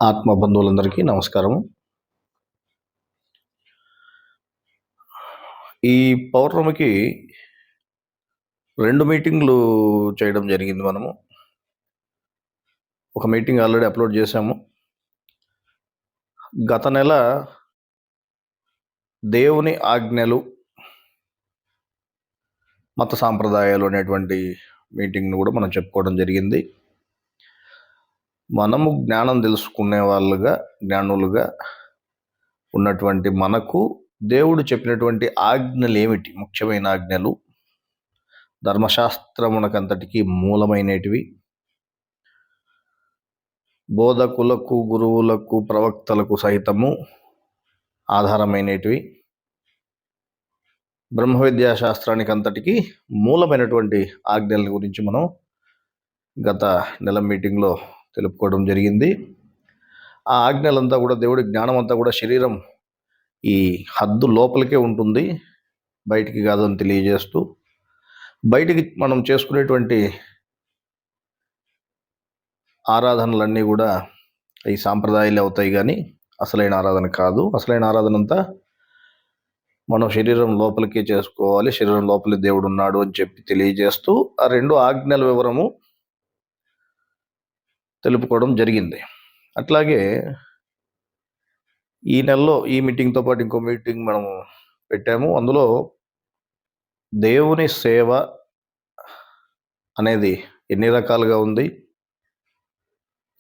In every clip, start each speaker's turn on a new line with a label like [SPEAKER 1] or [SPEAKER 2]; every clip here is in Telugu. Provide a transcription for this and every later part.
[SPEAKER 1] ఆత్మ బంధువులందరికీ నమస్కారం. ఈ పౌర్ణమికి 2 మీటింగ్‌లు చేయడం జరిగింది మనము. ఒక మీటింగ్ ఆల్రెడీ అప్‌లోడ్ చేశాము. గత నెల దేవుని ఆజ్ఞలు, మత సాంప్రదాయాలు అనేటువంటి మీటింగ్‌ని కూడా మనం చెప్పుకోవడం జరిగింది. మనము జ్ఞానం తెలుసుకునే వాళ్ళుగా, జ్ఞానులుగా ఉన్నటువంటి మనకు దేవుడు చెప్పినటువంటి ఆజ్ఞలేమిటి? ముఖ్యమైన ఆజ్ఞలు, ధర్మశాస్త్రమునకంతటికి మూలమైనటివి, బోధకులకు, గురువులకు, ప్రవక్తలకు సైతము ఆధారమైనటివి, బ్రహ్మ విద్యా శాస్త్రానికి అంతటికి మూలమైనటువంటి ఆజ్ఞల గురించి మనం గత నెల మీటింగ్లో తెలుపుకోవడం జరిగింది. ఆ ఆజ్ఞలంతా కూడా, దేవుడి జ్ఞానం అంతా కూడా శరీరం ఈ హద్దు లోపలికే ఉంటుంది, బయటికి కాదని తెలియజేస్తూ, బయటికి మనం చేసుకునేటువంటి ఆరాధనలన్నీ కూడా ఈ సాంప్రదాయాలు అవుతాయి, కానీ అసలైన ఆరాధన కాదు. అసలైన ఆరాధన అంతా మనం శరీరం లోపలికే చేసుకోవాలి, శరీరం లోపలి దేవుడు ఉన్నాడు అని చెప్పి తెలియజేస్తూ ఆ 2 ఆజ్ఞల వివరము తెలుపుకోవడం జరిగింది. అట్లాగే ఈ నెలలో ఈ మీటింగ్తో పాటు ఇంకో మీటింగ్ మనం పెట్టాము. అందులో దేవుని సేవ అనేది ఎన్ని రకాలుగా ఉంది,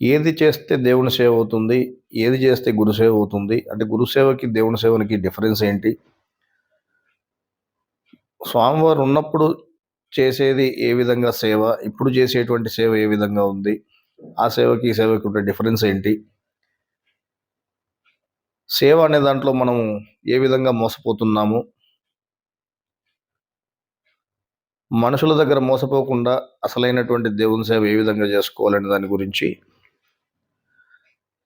[SPEAKER 1] ఏది చేస్తే దేవుని సేవ అవుతుంది, ఏది చేస్తే గురుసేవ అవుతుంది, అంటే గురుసేవకి దేవుని సేవనికి డిఫరెన్స్ ఏంటి, స్వామివారు ఉన్నప్పుడు చేసేది ఏ విధంగా సేవ, ఇప్పుడు చేసేటువంటి సేవ ఏ విధంగా ఉంది, ఆ సేవకి ఈ సేవకి ఉండే డిఫరెన్స్ ఏంటి, సేవ అనే దాంట్లో మనం ఏ విధంగా మోసపోతున్నాము, మనుషుల దగ్గర మోసపోకుండా అసలైనటువంటి దేవుని సేవ ఏ విధంగా చేసుకోవాలనే దాని గురించి,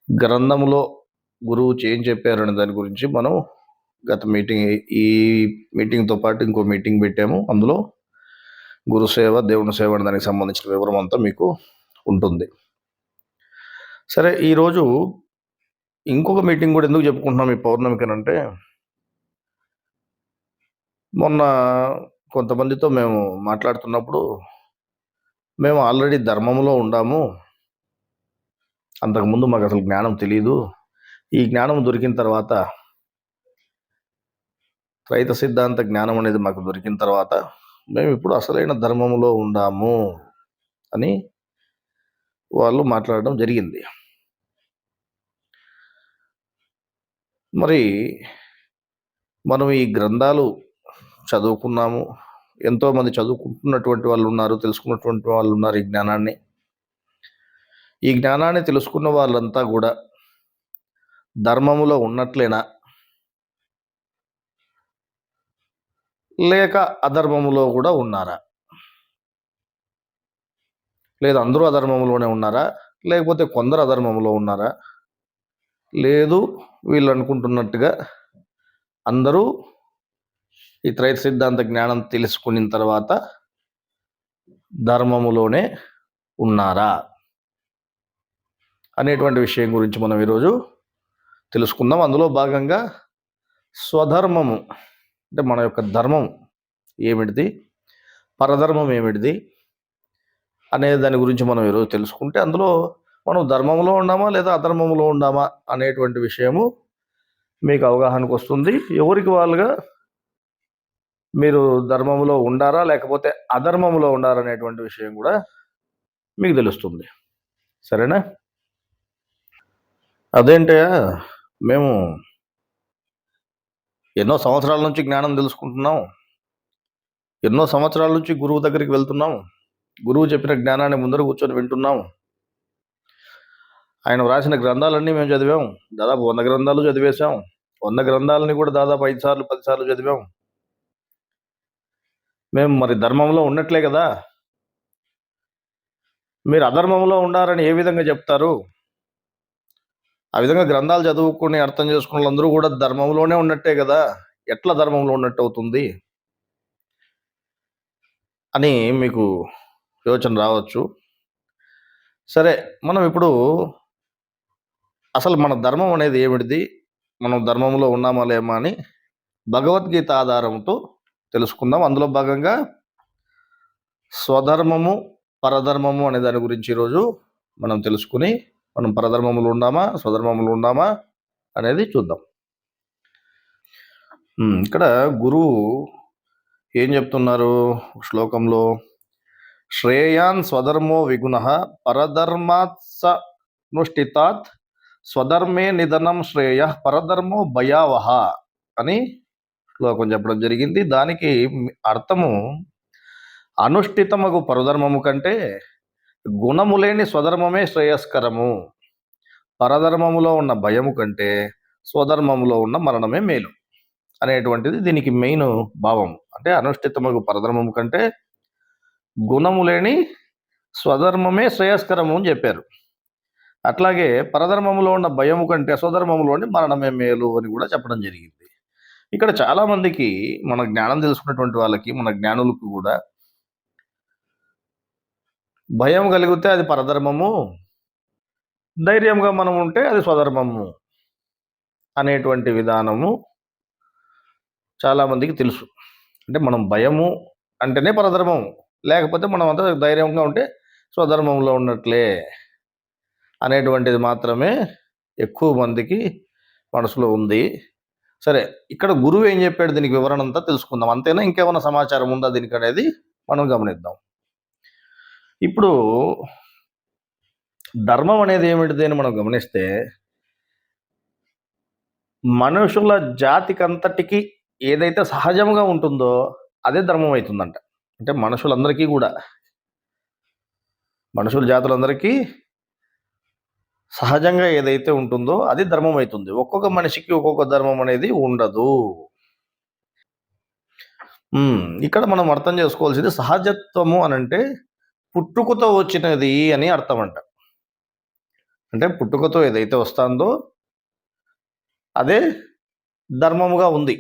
[SPEAKER 1] గ్రంథములో గురువు ఏం చెప్పారనే దాని గురించి మనం గత మీటింగ్, ఈ మీటింగ్తో పాటు ఇంకో మీటింగ్ పెట్టాము. అందులో గురుసేవ, దేవుని సేవ అనే దానికి సంబంధించిన వివరం అంతా మీకు ఉంటుంది. సరే, ఈరోజు ఇంకొక మీటింగ్ కూడా ఎందుకు చెప్పుకుంటున్నాం ఈ పౌర్ణమికనంటే, మొన్న కొంతమందితో మేము మాట్లాడుతున్నప్పుడు, మేము ఆల్రెడీ ధర్మంలో ఉండాము, అంతకుముందు మాకు అసలు జ్ఞానం తెలియదు, ఈ జ్ఞానం దొరికిన తర్వాత, త్రైత సిద్ధాంత జ్ఞానం అనేది మాకు దొరికిన తర్వాత మేము ఇప్పుడు అసలైన ధర్మంలో ఉండాము అని వాళ్ళు మాట్లాడడం జరిగింది. మరి మనం ఈ గ్రంథాలు చదువుకున్నాము, ఎంతోమంది చదువుకుంటున్నటువంటి వాళ్ళు ఉన్నారు, తెలుసుకున్నటువంటి వాళ్ళు ఉన్నారు. ఈ జ్ఞానాన్ని తెలుసుకున్న వాళ్ళంతా కూడా ధర్మములో ఉన్నట్లేనా, లేక అధర్మములో కూడా ఉన్నారా? లేదా అందరూ అధర్మంలోనే ఉన్నారా, లేకపోతే కొందరు అధర్మంలో ఉన్నారా? లేదు, వీళ్ళు అనుకుంటున్నట్టుగా అందరూ ఈ త్రైత సిద్ధాంత జ్ఞానం తెలుసుకున్న తర్వాత ధర్మములోనే ఉన్నారా అనేటువంటి విషయం గురించి మనం ఈరోజు తెలుసుకుందాం. అందులో భాగంగా స్వధర్మము అంటే మన యొక్క ధర్మం ఏమిటిది, పరధర్మం ఏమిటిది అనే దాని గురించి మనం ఈరోజు తెలుసుకుంటే, అందులో మనం ధర్మంలో ఉన్నామా లేదా అధర్మంలో ఉన్నామా అనేటువంటి విషయము మీకు అవగాహనకు వస్తుంది. ఎవరికి వాళ్ళుగా మీరు ధర్మంలో ఉండారా లేకపోతే అధర్మంలో ఉండారా అనేటువంటి విషయం కూడా మీకు తెలుస్తుంది. సరేనా? అదేంటే, మేము ఎన్నో సంవత్సరాల నుంచి జ్ఞానం తెలుసుకుంటున్నాం, ఎన్నో సంవత్సరాల నుంచి గురువు దగ్గరికి వెళ్తున్నాం, గురువు చెప్పిన జ్ఞానాన్ని ముందర కూర్చొని వింటున్నాం, ఆయన వ్రాసిన గ్రంథాలన్నీ మేము చదివాం, దాదాపు 100 గ్రంథాలు చదివేశాం, 100 గ్రంథాలని కూడా దాదాపు 5 సార్లు 10 సార్లు చదివాం. మేము మరి ధర్మంలో ఉన్నట్లే కదా, మీరు అధర్మంలో ఉండారని ఏ విధంగా చెప్తారు? ఆ విధంగా గ్రంథాలు చదువుకుని అర్థం చేసుకున్న వాళ్ళందరూ కూడా ధర్మంలోనే ఉన్నట్టే కదా, ఎట్లా ధర్మంలో ఉన్నట్టు అవుతుంది అని మీకు యోచన రావచ్చు. సరే, మనం ఇప్పుడు అసలు మన ధర్మం అనేది ఏమిటిది, మనం ధర్మంలో ఉన్నామా లేమా అని భగవద్గీత ఆధారంతో తెలుసుకుందాం. అందులో భాగంగా స్వధర్మము, పరధర్మము అనే దాని గురించి ఈరోజు మనం తెలుసుకుని, మనం పరధర్మములు ఉన్నామా, స్వధర్మములు ఉన్నామా అనేది చూద్దాం. ఇక్కడ గురువు ఏం చెప్తున్నారు శ్లోకంలో? శ్రేయాన్ స్వధర్మో విగుణ పరధర్మాత్సనుష్ఠితాత్ స్వధర్మే నిధనం శ్రేయ పరధర్మో భయావహ అని శ్లోకం చెప్పడం జరిగింది. దానికి అర్థము, అనుష్ఠితమగు పరధర్మము కంటే గుణము లేని స్వధర్మమే శ్రేయస్కరము, పరధర్మములో ఉన్న భయము కంటే స్వధర్మములో ఉన్న మరణమే మేలు అనేటువంటిది దీనికి మెయిన్ భావం. అంటే అనుష్ఠితమగు పరధర్మము కంటే గుణము లేని స్వధర్మమే శ్రేయస్కరము అని చెప్పారు. అట్లాగే పరధర్మములో ఉన్న భయము కంటే స్వధర్మములోని మరణమే మేలు అని కూడా చెప్పడం జరిగింది. ఇక్కడ చాలామందికి, మన జ్ఞానం తెలుసుకున్నటువంటి వాళ్ళకి, మన జ్ఞానులకు కూడా భయం కలిగితే అది పరధర్మము, ధైర్యంగా మనం ఉంటే అది స్వధర్మము అనేటువంటి విధానము చాలామందికి తెలుసు. అంటే మనం భయము అంటేనే పరధర్మము, లేకపోతే మనం అంతా ధైర్యంగా ఉంటే స్వధర్మంలో ఉన్నట్లే అనేటువంటిది మాత్రమే ఎక్కువ మందికి మనసులో ఉంది. సరే, ఇక్కడ గురువు ఏం చెప్పాడు దీనికి వివరణ అంతా తెలుసుకుందాం. అంతేనా, ఇంకేమైనా సమాచారం ఉందా దీనికి అనేది మనం గమనిద్దాం. ఇప్పుడు ధర్మం అనేది ఏమిటిది అని మనం గమనిస్తే, మనుషుల జాతికంతటికి ఏదైతే సహజంగా ఉంటుందో అదే ధర్మం అవుతుందంట. అంటే మనుషులందరికీ కూడా, మనుషుల జాతులందరికీ సహజంగా ఏదైతే ఉంటుందో అది ధర్మం అవుతుంది. ఒక్కొక్క మనిషికి ఒక్కొక్క ధర్మం అనేది ఉండదు. ఇక్కడ మనం అర్థం చేసుకోవాల్సింది, సహజత్వము అని అంటే పుట్టుకతో వచ్చినది అని అర్థం అంట. అంటే పుట్టుకతో ఏదైతే వస్తుందో అదే ధర్మముగా ఉంది.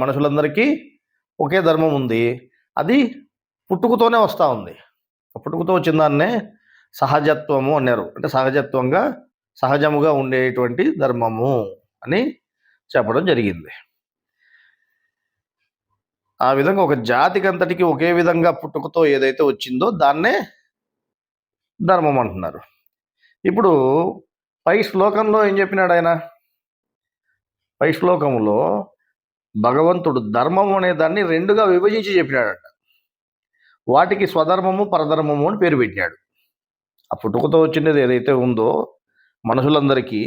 [SPEAKER 1] మనుషులందరికీ ఒకే ధర్మం ఉంది, అది పుట్టుకతోనే వస్తూ ఉంది. పుట్టుకతో వచ్చిన దాన్నే సహజత్వము అన్నారు. అంటే సహజముగా ఉండేటువంటి ధర్మము అని చెప్పడం జరిగింది. ఆ విధంగా ఒక జాతికి అంతటికి ఒకే విధంగా పుట్టుకతో ఏదైతే వచ్చిందో దాన్నే ధర్మం అంటున్నారు. ఇప్పుడు పై శ్లోకంలో ఏం చెప్పినాడు ఆయన? పై శ్లోకంలో భగవంతుడు ధర్మం అనే దాన్ని రెండుగా విభజించి చెప్పినాడట. వాటికి స్వధర్మము, పరధర్మము అని పేరు పెట్టినాడు. ఆ పుట్టుకతో వచ్చినది ఏదైతే ఉందో మనుషులందరికీ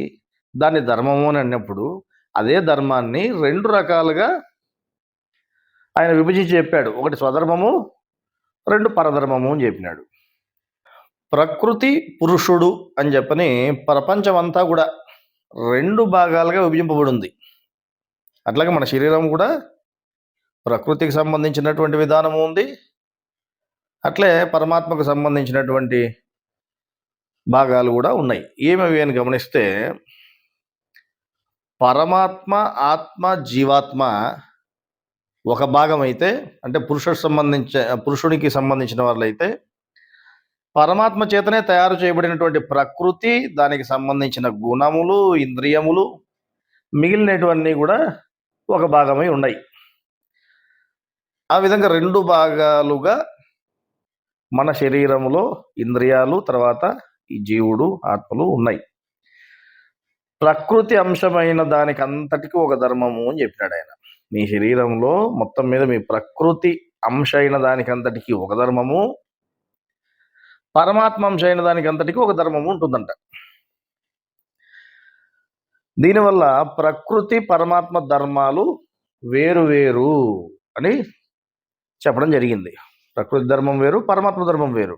[SPEAKER 1] దాన్ని ధర్మము అని అన్నప్పుడు అదే ధర్మాన్ని రెండు రకాలుగా ఆయన విభజించి చెప్పాడు. ఒకటి స్వధర్మము, రెండు పరధర్మము అని చెప్పినాడు. ప్రకృతి, పురుషుడు అని చెప్పని ప్రపంచం అంతా కూడా రెండు భాగాలుగా విభజింపబడి ఉంది. అట్లాగే మన శరీరం కూడా ప్రకృతికి సంబంధించినటువంటి విధానము ఉంది, అట్లే పరమాత్మకు సంబంధించినటువంటి భాగాలు కూడా ఉన్నాయి. ఏమవి అని గమనిస్తే, పరమాత్మ, ఆత్మ, జీవాత్మ ఒక భాగం అయితే, అంటే పురుషునికి సంబంధించిన వాళ్ళైతే పరమాత్మ చేతనే తయారు చేయబడినటువంటి ప్రకృతి, దానికి సంబంధించిన గుణములు, ఇంద్రియములు, మిగిలినటువన్నీ కూడా ఒక భాగమై ఉన్నాయి. ఆ విధంగా రెండు భాగాలుగా మన శరీరములో ఇంద్రియాలు, తర్వాత ఈ జీవుడు, ఆత్మలు ఉన్నాయి. ప్రకృతి అంశమైన దానికి అంతటికి ఒక ధర్మము అని చెప్పినాడు ఆయన. మీ శరీరంలో మొత్తం మీద మీ ప్రకృతి అంశ అయిన దానికి అంతటికి ఒక ధర్మము, పరమాత్మ అంశ అయిన దానికి అంతటికి ఒక ధర్మము ఉంటుందంట. దీనివల్ల ప్రకృతి, పరమాత్మ ధర్మాలు వేరు వేరు అని చెప్పడం జరిగింది. ప్రకృతి ధర్మం వేరు, పరమాత్మ ధర్మం వేరు.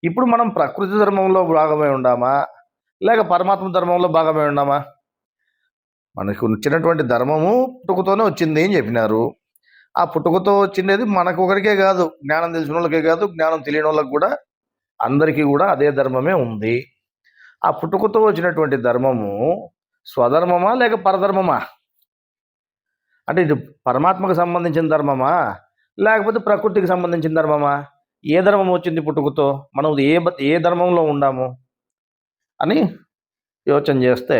[SPEAKER 1] ఇప్పుడు మనం ప్రకృతి ధర్మంలో భాగమై ఉండామా, లేక పరమాత్మ ధర్మంలో భాగమై ఉన్నామా? మనకు వచ్చినటువంటి ధర్మము పుట్టుకతోనే వచ్చింది అని చెప్పినారు. ఆ పుట్టుకతో వచ్చినది మనకు ఒకరికే కాదు, జ్ఞానం తెలిసిన వాళ్ళకే కాదు, జ్ఞానం తెలియని వాళ్ళకి కూడా, అందరికీ కూడా అదే ధర్మమే ఉంది. ఆ పుట్టుకతో వచ్చినటువంటి ధర్మము స్వధర్మమా లేక పరధర్మమా? అంటే ఇది పరమాత్మకు సంబంధించిన ధర్మమా లేకపోతే ప్రకృతికి సంబంధించిన ధర్మమా? ఏ ధర్మం వచ్చింది పుట్టుకతో? మనం ఏ ధర్మంలో ఉండాము అని యోచన చేస్తే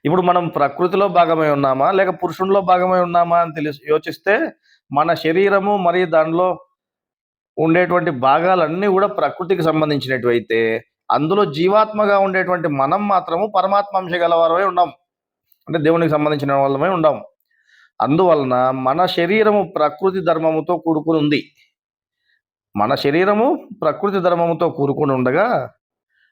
[SPEAKER 1] ఇప్పుడు మనం ప్రకృతిలో భాగమై ఉన్నామా లేక పురుషునిలో భాగమై ఉన్నామా అని యోచిస్తే మన శరీరము మరియు దానిలో ఉండేటువంటి భాగాలన్నీ కూడా ప్రకృతికి సంబంధించినటువంటి అందులో జీవాత్మగా ఉండేటువంటి మనం మాత్రము పరమాత్మ అంశ గలవారమై ఉన్నాం, అంటే దేవునికి సంబంధించిన వాళ్ళమై ఉండాం. అందువలన మన శరీరము ప్రకృతి ధర్మముతో కూడుకుని ఉంది. మన శరీరము ప్రకృతి ధర్మముతో కూడుకుని ఉండగా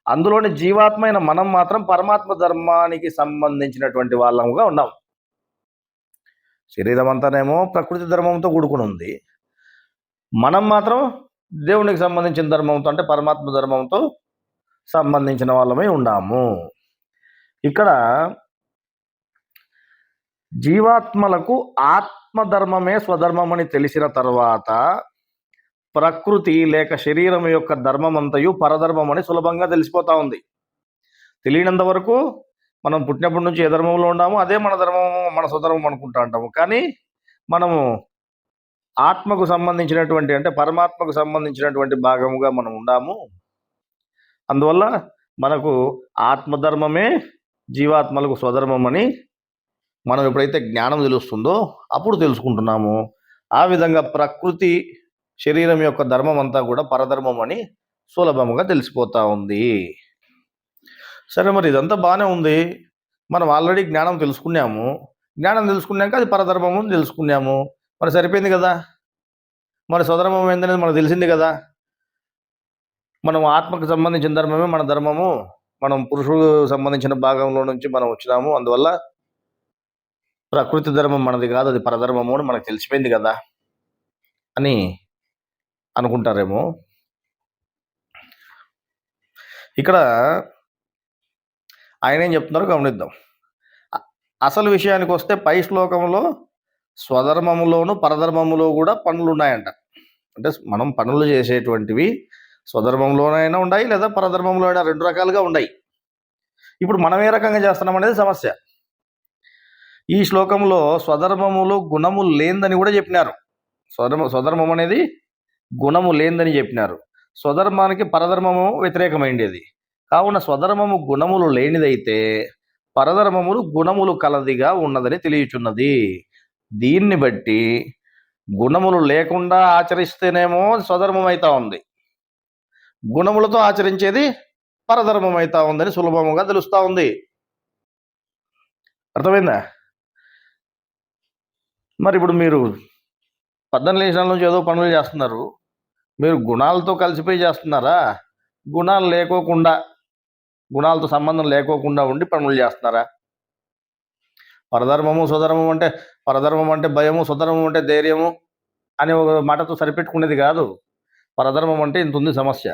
[SPEAKER 1] అందులోని జీవాత్మైన మనం మాత్రం పరమాత్మ ధర్మానికి సంబంధించినటువంటి వాళ్ళముగా ఉన్నాం. శరీరం అంతానేమో ప్రకృతి ధర్మంతో కూడుకుని ఉంది, మనం మాత్రం దేవునికి సంబంధించిన ధర్మంతో అంటే పరమాత్మ ధర్మంతో సంబంధించిన వాళ్ళమై ఉన్నాము. ఇక్కడ జీవాత్మలకు ఆత్మధర్మమే స్వధర్మం అని తెలిసిన తర్వాత ప్రకృతి లేక శరీరం యొక్క ధర్మం అంతయు పరధర్మం అని సులభంగా తెలిసిపోతా ఉంది. తెలియనంత వరకు మనం పుట్టినప్పటి నుంచి ఏ ధర్మంలో ఉన్నామో అదే మన ధర్మము, మన స్వధర్మం అనుకుంటా ఉంటాము. కానీ మనము ఆత్మకు సంబంధించినటువంటి అంటే పరమాత్మకు సంబంధించినటువంటి భాగముగా మనం ఉన్నాము. అందువల్ల మనకు ఆత్మధర్మమే జీవాత్మలకు స్వధర్మం అని మనం ఎప్పుడైతే జ్ఞానం తెలుస్తుందో అప్పుడు తెలుసుకుంటున్నాము. ఆ విధంగా ప్రకృతి శరీరం యొక్క ధర్మం అంతా కూడా పరధర్మం అని సులభముగా తెలిసిపోతా ఉంది. సరే, మరి ఇదంతా బాగానే ఉంది, మనం ఆల్రెడీ జ్ఞానం తెలుసుకున్నాము. జ్ఞానం తెలుసుకున్నాక అది పరధర్మము అని తెలుసుకున్నాము, మరి సరిపోయింది కదా. మరి స్వధర్మం ఏందనేది మనకు తెలిసింది కదా. మనం ఆత్మకు సంబంధించిన ధర్మమే మన ధర్మము, మనం పురుషుడు సంబంధించిన భాగంలో నుంచి మనం వచ్చినాము. అందువల్ల ప్రకృతి ధర్మం మనది కాదు, అది పరధర్మము అని మనకు తెలిసిపోయింది కదా అని అనుకుంటారేమో. ఇక్కడ ఆయన ఏం చెప్తున్నారో గమనిద్దాం. అసలు విషయానికి వస్తే పై శ్లోకంలో స్వధర్మములోను పరధర్మములో కూడా పనులు ఉన్నాయంట. అంటే మనం పనులు చేసేటువంటివి స్వధర్మంలోనైనా ఉన్నాయి లేదా పరధర్మంలో అయినా, రెండు రకాలుగా ఉన్నాయి. ఇప్పుడు మనం ఏ రకంగా చేస్తున్నాం అనేది సమస్య. ఈ శ్లోకంలో స్వధర్మములో గుణము లేందని కూడా చెప్పినారు. స్వధర్మం అనేది గుణము లేందని చెప్పినారు. స్వధర్మానికి పరధర్మము వ్యతిరేకమైండేది. కావున స్వధర్మము గుణములు లేనిదైతే పరధర్మములు గుణములు కలదిగా ఉన్నదని తెలియచున్నది. దీన్ని బట్టి గుణములు లేకుండా ఆచరిస్తేనేమో స్వధర్మం అవుతా ఉంది, గుణములతో ఆచరించేది పరధర్మం అవుతా ఉందని సులభముగా తెలుస్తూ ఉంది. అర్థమైందా? మరి ఇప్పుడు మీరు 14 నిమిషాల నుంచి ఏదో పనులు చేస్తున్నారు, మీరు గుణాలతో కలిసిపోయి చేస్తున్నారా, గుణాలు లేకోకుండా గుణాలతో సంబంధం లేకోకుండా ఉండి పనులు చేస్తున్నారా? పరధర్మము స్వధర్మం అంటే, పరధర్మం అంటే భయము, స్వధర్మం అంటే ధైర్యము అని ఒక మాటతో సరిపెట్టుకునేది కాదు. పరధర్మం అంటే ఇంత ఉంది సమస్య.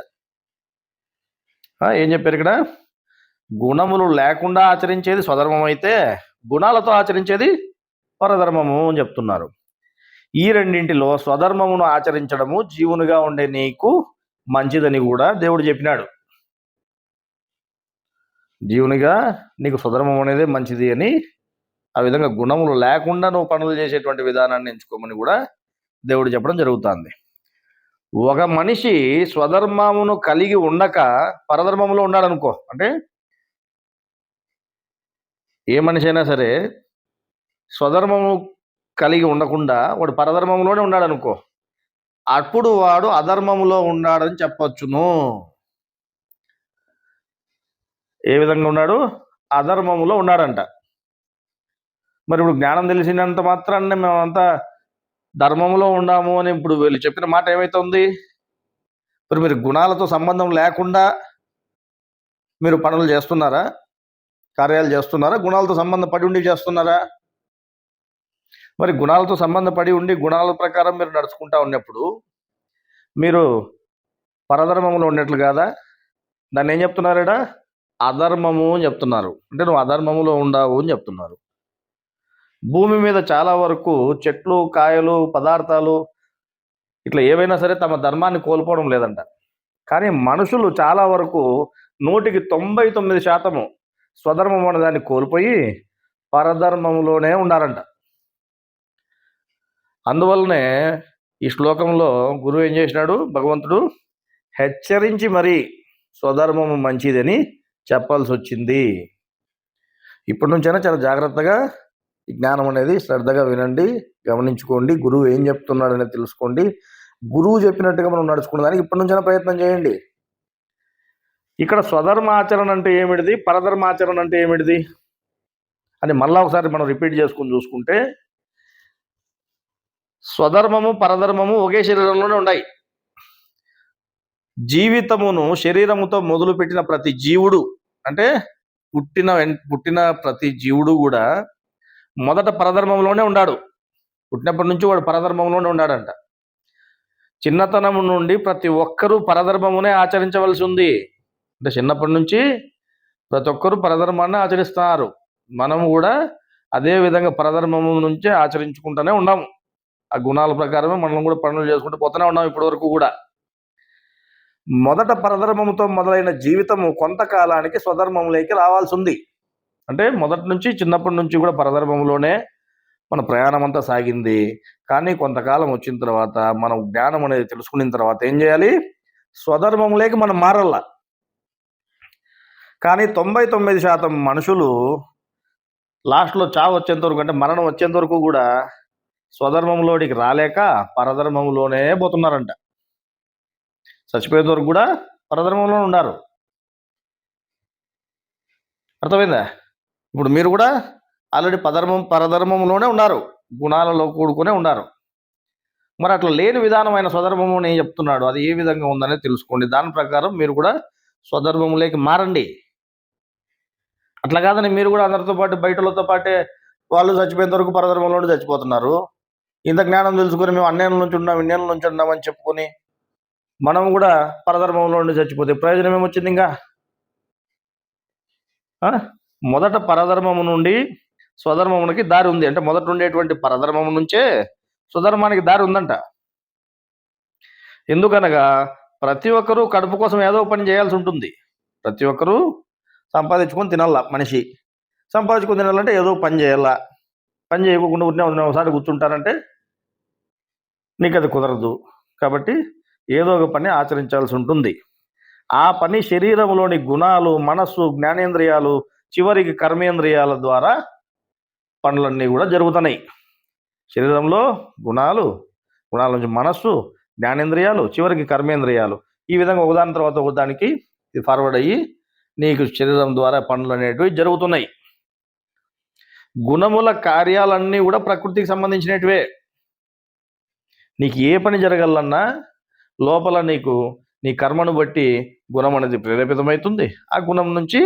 [SPEAKER 1] ఏం చెప్పారు ఇక్కడ? గుణములు లేకుండా ఆచరించేది స్వధర్మం అయితే గుణాలతో ఆచరించేది పరధర్మము అని చెప్తున్నారు. ఈ రెండింటిలో స్వధర్మమును ఆచరించడము జీవునిగా ఉండే నీకు మంచిదని కూడా దేవుడు చెప్పినాడు. జీవునిగా నీకు స్వధర్మం అనేది మంచిది అని, ఆ విధంగా గుణములు లేకుండా నువ్వు పనులు చేసేటువంటి విధానాన్ని ఎంచుకోమని కూడా దేవుడు చెప్పడం జరుగుతుంది. ఒక మనిషి స్వధర్మమును కలిగి ఉండక పరధర్మంలో ఉన్నాడు అనుకో, అంటే ఏ మనిషి అయినా సరే స్వధర్మము కలిగి ఉండకుండా వాడు పరధర్మంలోనే ఉన్నాడు అనుకో, అప్పుడు వాడు అధర్మములో ఉన్నాడని చెప్పొచ్చును. ఏ విధంగా ఉన్నాడు? అధర్మములో ఉన్నాడంట. మరి ఇప్పుడు జ్ఞానం తెలిసినంత మాత్రాన్ని మేమంతా ధర్మంలో ఉన్నాము అని ఇప్పుడు వీళ్ళు చెప్పిన మాట ఏమైతుంది? ఇప్పుడు మీరు గుణాలతో సంబంధం లేకుండా మీరు పనులు చేస్తున్నారా, కార్యాలు చేస్తున్నారా, గుణాలతో సంబంధం పడి ఉండి చేస్తున్నారా? మరి గుణాలతో సంబంధపడి ఉండి గుణాల ప్రకారం మీరు నడుచుకుంటా ఉన్నప్పుడు మీరు పరధర్మంలో ఉన్నట్లు కాదా? దాన్ని ఏం చెప్తున్నారట? అధర్మము అని చెప్తున్నారు. అంటే నువ్వు అధర్మములో ఉండవు అని చెప్తున్నారు. భూమి మీద చాలా వరకు చెట్లు, కాయలు, పదార్థాలు ఇట్లా ఏవైనా సరే తమ ధర్మాన్ని కోల్పోవడం లేదంట. కానీ మనుషులు చాలా వరకు 100కి 99% స్వధర్మం అనే దాన్ని కోల్పోయి పరధర్మంలోనే ఉన్నారంట. అందువల్లనే ఈ శ్లోకంలో గురువు ఏం చేసినాడు? భగవంతుడు హెచ్చరించి మరీ స్వధర్మము మంచిదని చెప్పాల్సి వచ్చింది. ఇప్పటి నుంచైనా చాలా జాగ్రత్తగా ఈ జ్ఞానం అనేది శ్రద్ధగా వినండి, గమనించుకోండి, గురువు ఏం చెప్తున్నాడు అనేది తెలుసుకోండి. గురువు చెప్పినట్టుగా మనం నడుచుకునే దానికి ఇప్పటి నుంచైనా ప్రయత్నం చేయండి. ఇక్కడ స్వధర్మాచరణ అంటే ఏమిటిది, పరధర్మాచరణ అంటే ఏమిటిది అని మళ్ళా ఒకసారి మనం రిపీట్ చేసుకుని చూసుకుంటే, స్వధర్మము పరధర్మము ఒకే శరీరంలోనే ఉన్నాయి. జీవితమును శరీరముతో మొదలుపెట్టిన ప్రతి జీవుడు, అంటే పుట్టిన ప్రతి జీవుడు కూడా మొదట పరధర్మంలోనే ఉన్నాడు. పుట్టినప్పటి నుంచి వాడు పరధర్మంలోనే ఉన్నాడంట. చిన్నతనం నుండి ప్రతి ఒక్కరూ పరధర్మమునే ఆచరించవలసి ఉంది. అంటే చిన్నప్పటి నుంచి ప్రతి ఒక్కరూ పరధర్మాన్ని ఆచరిస్తున్నారు. మనము కూడా అదే విధంగా పరధర్మము నుంచే ఆచరించుకుంటూనే ఉన్నాము. ఆ గుణాల ప్రకారమే మనం కూడా పనులు చేసుకుంటూ పోతూనే ఉన్నాం ఇప్పటి వరకు కూడా. మొదట పరధర్మముతో మొదలైన జీవితము కొంతకాలానికి స్వధర్మంలోకి రావాల్సి ఉంది. అంటే మొదటి నుంచి చిన్నప్పటి నుంచి కూడా పరధర్మంలోనే మన ప్రయాణం అంతా సాగింది. కానీ కొంతకాలం వచ్చిన తర్వాత మనం జ్ఞానం అనేది తెలుసుకున్న తర్వాత ఏం చేయాలి? స్వధర్మంలోకి మనం మారల్లా. కానీ 99% మనుషులు లాస్ట్లో చావు వచ్చేంత వరకు, అంటే మరణం వచ్చేంత వరకు కూడా స్వధర్మంలోనికి రాలేక పరధర్మంలోనే పోతున్నారంట. చచ్చిపోయేంత వరకు కూడా పరధర్మంలో ఉన్నారు. అర్థమైందా? ఇప్పుడు మీరు కూడా ఆల్రెడీ పరధర్మంలోనే ఉన్నారు, గుణాలలో కూడుకునే ఉన్నారు. మరి అట్లా లేని విధానమైన స్వధర్మము నేను చెప్తున్నాడు, అది ఏ విధంగా ఉందనేది తెలుసుకోండి. దాని ప్రకారం మీరు కూడా స్వధర్మంలోకి మారండి. అట్లా కాదని మీరు కూడా అందరితో పాటు బయటలతో పాటే వాళ్ళు చచ్చిపోయేంత వరకు పరధర్మంలోనే చచ్చిపోతున్నారు. ఇంత జ్ఞానం తెలుసుకొని మేము అన్నేళ్ళ నుంచి ఉన్నాం, ఇన్నేళ్ళ నుంచి ఉన్నామని చెప్పుకొని మనం కూడా పరధర్మంలో నుండి చచ్చిపోతే ప్రయోజనం ఏమొచ్చింది? ఇంకా మొదట పరధర్మము నుండి స్వధర్మమునికి దారి ఉంది. అంటే మొదట ఉండేటువంటి పరధర్మము నుంచే స్వధర్మానికి దారి ఉందంట. ఎందుకనగా ప్రతి ఒక్కరూ కడుపు కోసం ఏదో పని చేయాల్సి ఉంటుంది. ప్రతి ఒక్కరూ సంపాదించుకొని తినాల. మనిషి సంపాదించుకొని తినాలంటే ఏదో పని చేయాల. పని చేయకుండా ఒకసారి కూర్చుంటారంటే నీకు అది కుదరదు. కాబట్టి ఏదో ఒక పని ఆచరించాల్సి ఉంటుంది. ఆ పని శరీరంలోని గుణాలు, మనస్సు, జ్ఞానేంద్రియాలు, చివరికి కర్మేంద్రియాల ద్వారా పనులన్నీ కూడా జరుగుతున్నాయి. శరీరంలో గుణాల నుంచి మనస్సు, జ్ఞానేంద్రియాలు, చివరికి కర్మేంద్రియాలు, ఈ విధంగా ఒకదాని తర్వాత ఒకదానికి ఫార్వర్డ్ అయ్యి నీకు శరీరం ద్వారా పనులు అనేటివి జరుగుతున్నాయి. గుణముల కార్యాలన్నీ కూడా ప్రకృతికి సంబంధించినటివే. నీకు ఏ పని జరగాలన్నా లోపల నీ కర్మను బట్టి గుణం అనేది ప్రేరేపితమవుతుంది. ఆ గుణం నుంచి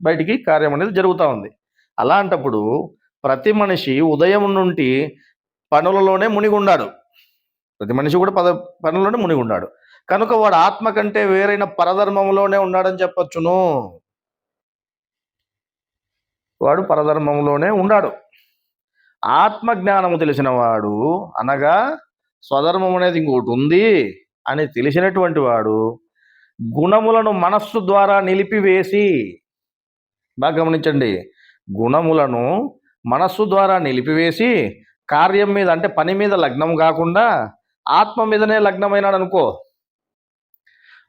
[SPEAKER 1] బయటికి కార్యం అనేది జరుగుతూ ఉంది. అలాంటప్పుడు ప్రతి మనిషి ఉదయం నుండి పనులలోనే మునిగి ఉన్నాడు. ప్రతి మనిషి కూడా పనుల్లోనే మునిగి ఉన్నాడు. కనుక వాడు ఆత్మ కంటే వేరైన పరధర్మంలోనే ఉన్నాడని చెప్పచ్చును. వాడు పరధర్మంలోనే ఉన్నాడు. ఆత్మజ్ఞానము తెలిసిన వాడు, అనగా స్వధర్మం అనేది ఇంకోటి ఉంది అని తెలిసినటువంటి వాడు గుణములను మనస్సు ద్వారా నిలిపివేసి, బాగా గమనించండి, గుణములను మనస్సు ద్వారా నిలిపివేసి కార్యం మీద, అంటే పని మీద లగ్నం కాకుండా ఆత్మ మీదనే లగ్నమైనాడు అనుకో,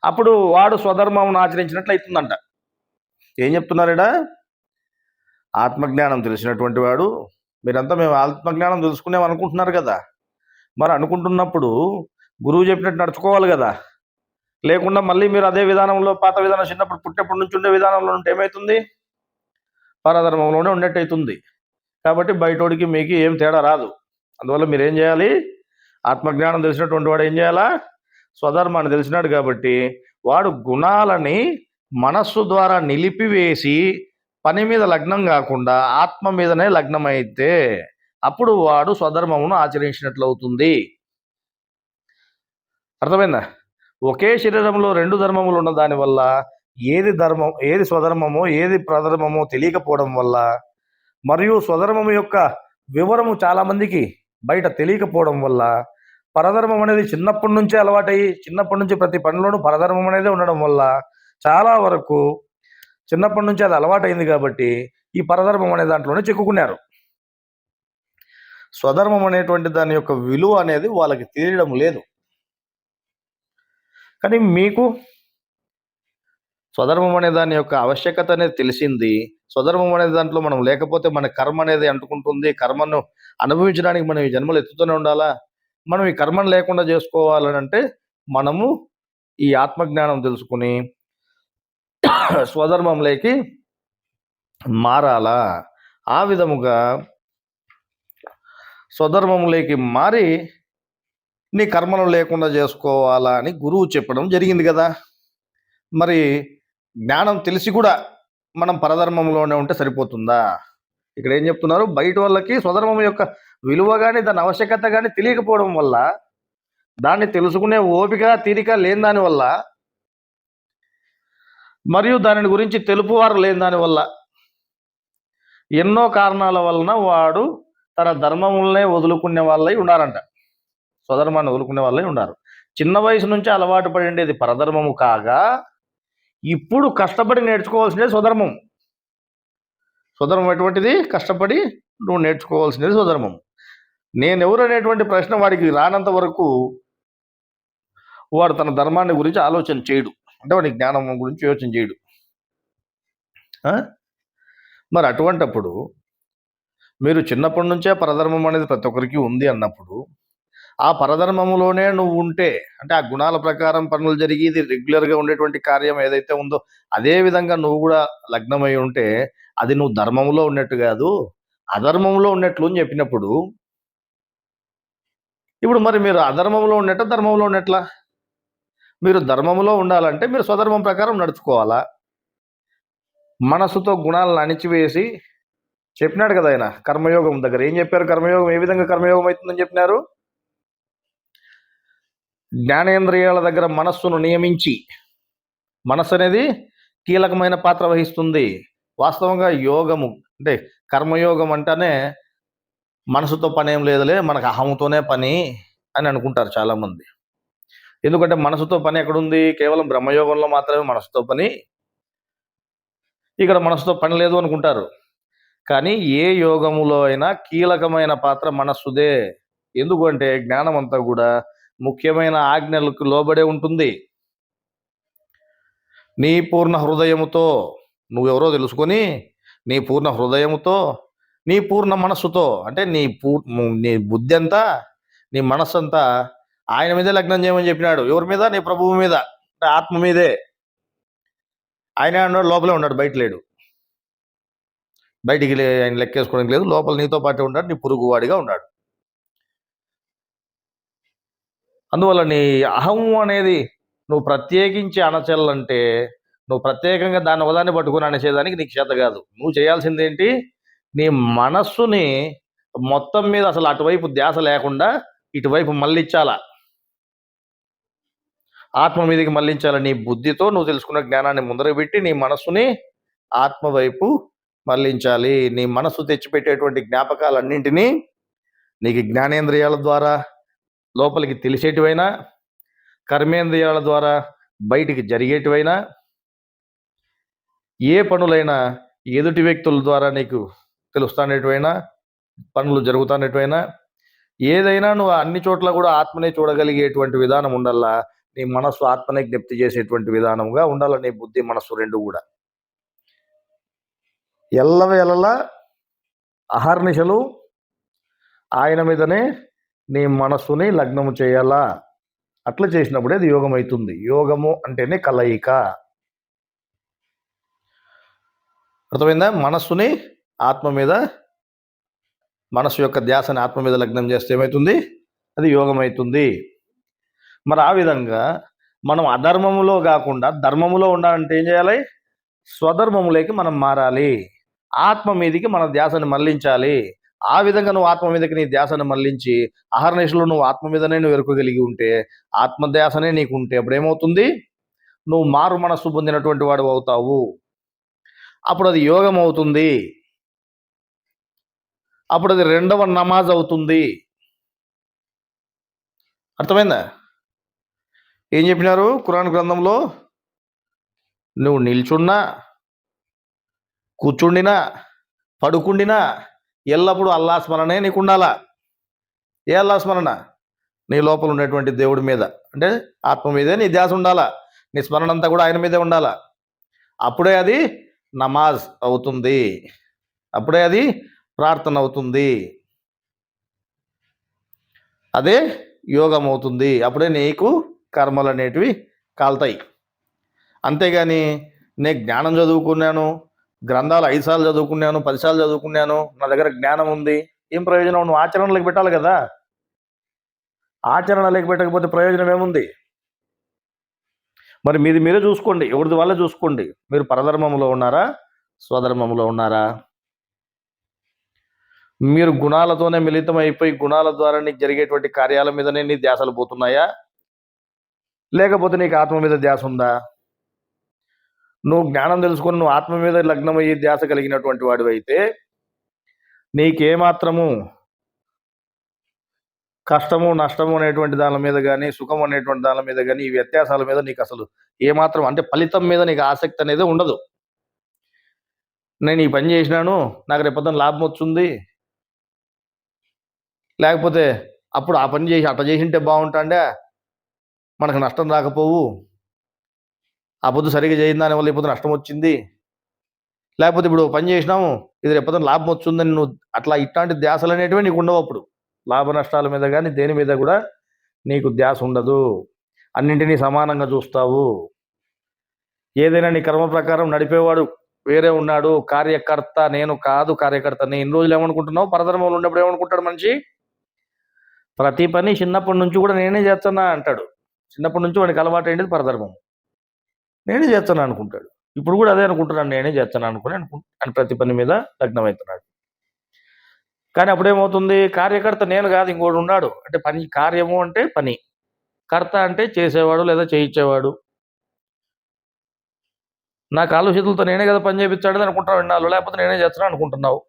[SPEAKER 1] అప్పుడు వాడు స్వధర్మం ఆచరించినట్లు అవుతుందంట. ఏం చెప్తున్నారేడా? ఆత్మజ్ఞానం తెలిసినటువంటి వాడు, మీరంతా మేము ఆత్మజ్ఞానం తెలుసుకునేం అనుకుంటున్నారు కదా, మరి అనుకుంటున్నప్పుడు గురువు చెప్పినట్టు నడుచుకోవాలి కదా. లేకుండా మళ్ళీ మీరు అదే విధానంలో, పాత విధానం, చిన్నప్పుడు పుట్టినప్పటి నుంచి ఉండే విధానంలో ఉంటే ఏమవుతుంది? పరధర్మంలోనే ఉండేట్టు అవుతుంది. కాబట్టి బయటోడికి మీకు ఏం తేడా రాదు. అందువల్ల మీరు ఏం చేయాలి? ఆత్మజ్ఞానం తెలిసినటువంటి వాడు ఏం చేయాలా? స్వధర్మాన్ని తెలిసినాడు కాబట్టి వాడు గుణాలని మనస్సు ద్వారా నిలిపివేసి పని మీద లగ్నం కాకుండా ఆత్మ మీదనే లగ్నం అయితే అప్పుడు వాడు స్వధర్మమును ఆచరించినట్లు అవుతుంది. అర్థమైందా? ఒకే శరీరంలో రెండు ధర్మములు ఉన్న దానివల్ల ఏది స్వధర్మమో ఏది ప్రధర్మమో తెలియకపోవడం వల్ల, మరియు స్వధర్మము యొక్క వివరము చాలా మందికి బయట తెలియకపోవడం వల్ల పరధర్మం అనేది చిన్నప్పటి నుంచే అలవాటయ్యి, చిన్నప్పటి నుంచి ప్రతి పనిలోనూ పరధర్మం అనేది ఉండడం వల్ల చాలా వరకు చిన్నప్పటి నుంచి అది అలవాటైంది కాబట్టి ఈ పరధర్మం అనే దాంట్లోనే చిక్కుకున్నారు. స్వధర్మం అనేటువంటి దాని యొక్క విలువ అనేది వాళ్ళకి తెలియడం లేదు. కానీ మీకు స్వధర్మం అనే దాని యొక్క ఆవశ్యకత అనేది తెలిసింది. స్వధర్మం అనే దాంట్లో మనం లేకపోతే మన కర్మ అనేది అంటుకుంటుంది. కర్మను అనుభవించడానికి మనం ఈ జన్మలో ఎత్తుతూనే ఉండాలా. మనం ఈ కర్మను లేకుండా చేసుకోవాలనంటే మనము ఈ ఆత్మజ్ఞానం తెలుసుకుని స్వధర్మంలోకి మారాలా. ఆ విధముగా స్వధర్మంలోకి మారి నీ కర్మను లేకుండా చేసుకోవాలా అని గురువు చెప్పడం జరిగింది కదా. మరి జ్ఞానం తెలిసి కూడా మనం పరధర్మంలోనే ఉంటే సరిపోతుందా? ఇక్కడ ఏం చెప్తున్నారు, బయట వాళ్ళకి స్వధర్మం యొక్క విలువ కానీ దాని ఆవశ్యకత కానీ తెలియకపోవడం వల్ల, దాన్ని తెలుసుకునే ఓపిక తీరిక లేని దాని వల్ల, మరియు దాని గురించి తెలుపువారు లేని దాని వల్ల, ఎన్నో కారణాల వలన వాడు తన ధర్మములనే వదులుకునే వాళ్ళై ఉన్నారంట. స్వధర్మాన్ని వదులుకునే వాళ్ళై ఉన్నారు. చిన్న వయసు నుంచి అలవాటు పడిండేది పరధర్మము కాగా ఇప్పుడు కష్టపడి నేర్చుకోవాల్సినది స్వధర్మం. స్వధర్మం ఎటువంటిది? కష్టపడి నువ్వు నేర్చుకోవాల్సినది స్వధర్మం. నేనెవరు అనేటువంటి ప్రశ్న వాడికి రానంత వరకు వాడు తన ధర్మాన్ని గురించి ఆలోచన చేయడు. అంటే వాడి జ్ఞానం గురించి యోచన చేయడు. మరి అటువంటప్పుడు మీరు చిన్నప్పటి నుంచే పరధర్మం అనేది ప్రతి ఒక్కరికి ఉంది అన్నప్పుడు, ఆ పరధర్మములోనే నువ్వు ఉంటే, అంటే ఆ గుణాల ప్రకారం పనులు జరిగి ఇది రెగ్యులర్గా ఉండేటువంటి కార్యం ఏదైతే ఉందో అదే విధంగా నువ్వు కూడా లగ్నమై ఉంటే అది నువ్వు ధర్మంలో ఉన్నట్టు కాదు, అధర్మంలో ఉన్నట్లు అని చెప్పినప్పుడు, ఇప్పుడు మరి మీరు అధర్మంలో ఉన్నట్ట ధర్మంలో ఉన్నట్లా? మీరు ధర్మంలో ఉండాలంటే మీరు స్వధర్మం ప్రకారం నడుచుకోవాలా. మనసుతో గుణాలను అణిచివేసి చెప్పినాడు కదా ఆయన కర్మయోగం దగ్గర. ఏం చెప్పారు? కర్మయోగం ఏ విధంగా కర్మయోగం అవుతుందని చెప్పినారు? జ్ఞానేంద్రియాల దగ్గర మనస్సును నియమించి, మనస్సు అనేది కీలకమైన పాత్ర వహిస్తుంది. వాస్తవంగా యోగము అంటే కర్మయోగం అంటేనే మనసుతో పని ఏం లేదులే, మనకు అహంతోనే పని అని అనుకుంటారు చాలామంది. ఎందుకంటే మనసుతో పని ఎక్కడుంది? కేవలం బ్రహ్మయోగంలో మాత్రమే మనసుతో పని, ఇక్కడ మనసుతో పని లేదు అనుకుంటారు. కానీ ఏ యోగములో అయినా కీలకమైన పాత్ర మనస్సుదే. ఎందుకంటే జ్ఞానం అంతా కూడా ముఖ్యమైన ఆజ్ఞలకు లోబడే ఉంటుంది. నీ పూర్ణ హృదయముతో నువ్వెవరో తెలుసుకొని, నీ పూర్ణ హృదయముతో, నీ పూర్ణ మనస్సుతో, అంటే నీ బుద్ధి అంతా, నీ మనస్సు అంతా ఆయన మీదే లగ్నం చేయమని చెప్పినాడు. ఎవరి మీద? నీ ప్రభువు మీద, అంటే ఆత్మ మీదే. ఆయన అన్నాడు లోపలే ఉన్నాడు, బయట లేడు. బయటికి ఆయన లెక్కేసుకోవడానికి లేదు, లోపల నీతో పాటే ఉన్నాడు, నీ పొరుగువాడిగా ఉన్నాడు. అందువల్ల నీ అహం అనేది నువ్వు ప్రత్యేకించి అణచాలంటే, నువ్వు ప్రత్యేకంగా దాన్ని ఒకదాన్ని పట్టుకుని అణచేదానికి నీకు చేత కాదు. నువ్వు చేయాల్సింది ఏంటి? నీ మనస్సుని మొత్తం మీద అసలు అటువైపు ధ్యాస లేకుండా ఇటువైపు మళ్ళించాలా, ఆత్మ మీదకి మళ్ళించాలా. నీ బుద్ధితో నువ్వు తెలుసుకున్న జ్ఞానాన్ని ముందర పెట్టి నీ మనస్సుని ఆత్మ వైపు మళ్ళించాలి. నీ మనస్సు తెచ్చిపెట్టేటువంటి జ్ఞాపకాలన్నింటినీ నీకు జ్ఞానేంద్రియాల ద్వారా లోపలికి తెలిసేటివైనా, కర్మేంద్రియాల ద్వారా బయటికి జరిగేటివైనా, ఏ పనులైనా ఎదుటి వ్యక్తుల ద్వారా నీకు తెలుస్తానేటివైనా, పనులు జరుగుతానేటివైనా, ఏదైనా నువ్వు అన్ని చోట్ల కూడా ఆత్మనే చూడగలిగేటువంటి విధానం ఉండాలా. నీ మనస్సు ఆత్మనే జ్ఞప్తి చేసేటువంటి విధానంగా ఉండాలి. నీ బుద్ధి మనస్సు రెండు కూడా ఎల్లవేళలా అహర్నిశలు ఆయన మీదనే నీ మనస్సుని లగ్నము చేయాలా. అట్లా చేసినప్పుడే అది యోగం అవుతుంది. యోగము అంటేనే కలయిక. అర్థమైందా? మనస్సుని ఆత్మ మీద, మనస్సు యొక్క ధ్యాసని ఆత్మ మీద లగ్నం చేస్తే ఏమవుతుంది? అది యోగం అవుతుంది. మరి ఆ విధంగా మనం అధర్మములో కాకుండా ధర్మములో ఉండాలంటే ఏం చేయాలి? స్వధర్మములోకి మనం మారాలి. ఆత్మ మీదకి మన ధ్యాసని మళ్లించాలి. ఆ విధంగా నువ్వు ఆత్మ మీదకి నీ ధ్యాసను మళ్లించి అహర్నిశలు నువ్వు ఆత్మ మీదనే నువ్వు ఎరుకగలిగి ఉంటే, ఆత్మధ్యాసనే నీకు ఉంటే అప్పుడు ఏమవుతుంది? నువ్వు మారు మనస్సు పొందినటువంటి వాడు అవుతావు. అప్పుడు అది యోగం అవుతుంది. అప్పుడు అది రెండవ నమాజ్ అవుతుంది. అర్థమైందా? ఏం చెప్పినారు ఖురాన్ గ్రంథంలో? నువ్వు నిల్చున్నా, కూర్చుండినా, పడుకుండినా ఎల్లప్పుడూ అల్లా స్మరణే నీకు ఉండాలా. ఏ అల్లా స్మరణ? నీ లోపల ఉండేటువంటి దేవుడి మీద, అంటే ఆత్మ మీదే నీ ధ్యాస ఉండాలా. నీ స్మరణ అంతా కూడా ఆయన మీదే ఉండాలా. అప్పుడే అది నమాజ్ అవుతుంది, అప్పుడే అది ప్రార్థన అవుతుంది, అదే యోగం అవుతుంది, అప్పుడే నీకు కర్మలు అనేటివి కాలుతాయి. అంతేగాని నేను జ్ఞానం చదువుకున్నాను, గ్రంథాలు 5 సార్లు చదువుకున్నాను, 10 సార్లు చదువుకున్నాను, నా దగ్గర జ్ఞానం ఉంది, ఏం ప్రయోజనం? నువ్వు ఆచరణలోకి పెట్టాలి కదా. ఆచరణలోకి పెట్టకపోతే ప్రయోజనం ఏముంది? మరి మీరే చూసుకోండి, ఎవరిది వాళ్ళే చూసుకోండి. మీరు పరధర్మంలో ఉన్నారా, స్వధర్మంలో ఉన్నారా? మీరు గుణాలతోనే మిళితం అయిపోయి గుణాల ద్వారా నీకు జరిగేటువంటి కార్యాల మీదనే నీ ధ్యాసలు పోతున్నాయా, లేకపోతే నీకు ఆత్మ మీద ధ్యాస ఉందా? నువ్వు జ్ఞానం తెలుసుకొని నువ్వు ఆత్మ మీద లగ్నమయ్యి ధ్యాస కలిగినటువంటి వాడు అయితే నీకేమాత్రము కష్టము నష్టము అనేటువంటి దాని మీద కానీ, సుఖం అనేటువంటి దాని మీద కానీ, ఈ వ్యత్యాసాల మీద నీకు అసలు ఏమాత్రం అంటే ఫలితం మీద నీకు ఆసక్తి అనేది ఉండదు. నేను ఈ పని చేసినాను, నాకు రేపొద్దున లాభం వచ్చింది, లేకపోతే అప్పుడు ఆ పని చేసి అట్లా చేసింటే బాగుంటాండే, మనకు నష్టం రాకపోవు, ఆ పొద్దు సరిగ్గా చేయని దానివల్ల ఇప్పుడు నష్టం వచ్చింది, లేకపోతే ఇప్పుడు పని చేసినాము ఇది రేపొద్దున లాభం వచ్చిందని నువ్వు అట్లా ఇట్లాంటి ధ్యాసలు అనేటివి నీకు ఉండవు. అప్పుడు లాభ నష్టాల మీద కానీ దేని మీద కూడా నీకు ధ్యాస ఉండదు, అన్నింటినీ సమానంగా చూస్తావు. ఏదైనా నీ కర్మ ప్రకారం నడిపేవాడు వేరే ఉన్నాడు, కార్యకర్త నేను కాదు, కార్యకర్త నేను. ఇన్ని రోజులు ఏమనుకుంటున్నావు? పరధర్మంలో ఉన్నప్పుడు ఏమనుకుంటాడు మనిషి? ప్రతి పని చిన్నప్పటి నుంచి కూడా నేనే చేస్తున్నా అంటాడు. చిన్నప్పటి నుంచి వాడికి అలవాటు ఏంటిది? పరధర్మం. నేనే చేస్తాను అనుకుంటాడు. ఇప్పుడు కూడా అదే అనుకుంటున్నాను, నేనే చేస్తాను అని ప్రతి పని మీద లగ్నమవుతున్నాడు. కానీ అప్పుడేమవుతుంది? కార్యకర్త నేను కాదు, ఇంకోటి ఉన్నాడు. అంటే పని, కార్యము అంటే పని, కర్త అంటే చేసేవాడు లేదా చేయించేవాడు. నా కాళ్ళు చేతులతో నేనే కదా పని చేయించాడని అనుకుంటావు ఎన్నాళ్ళు, లేకపోతే నేనే చేస్తాను అనుకుంటున్నావు.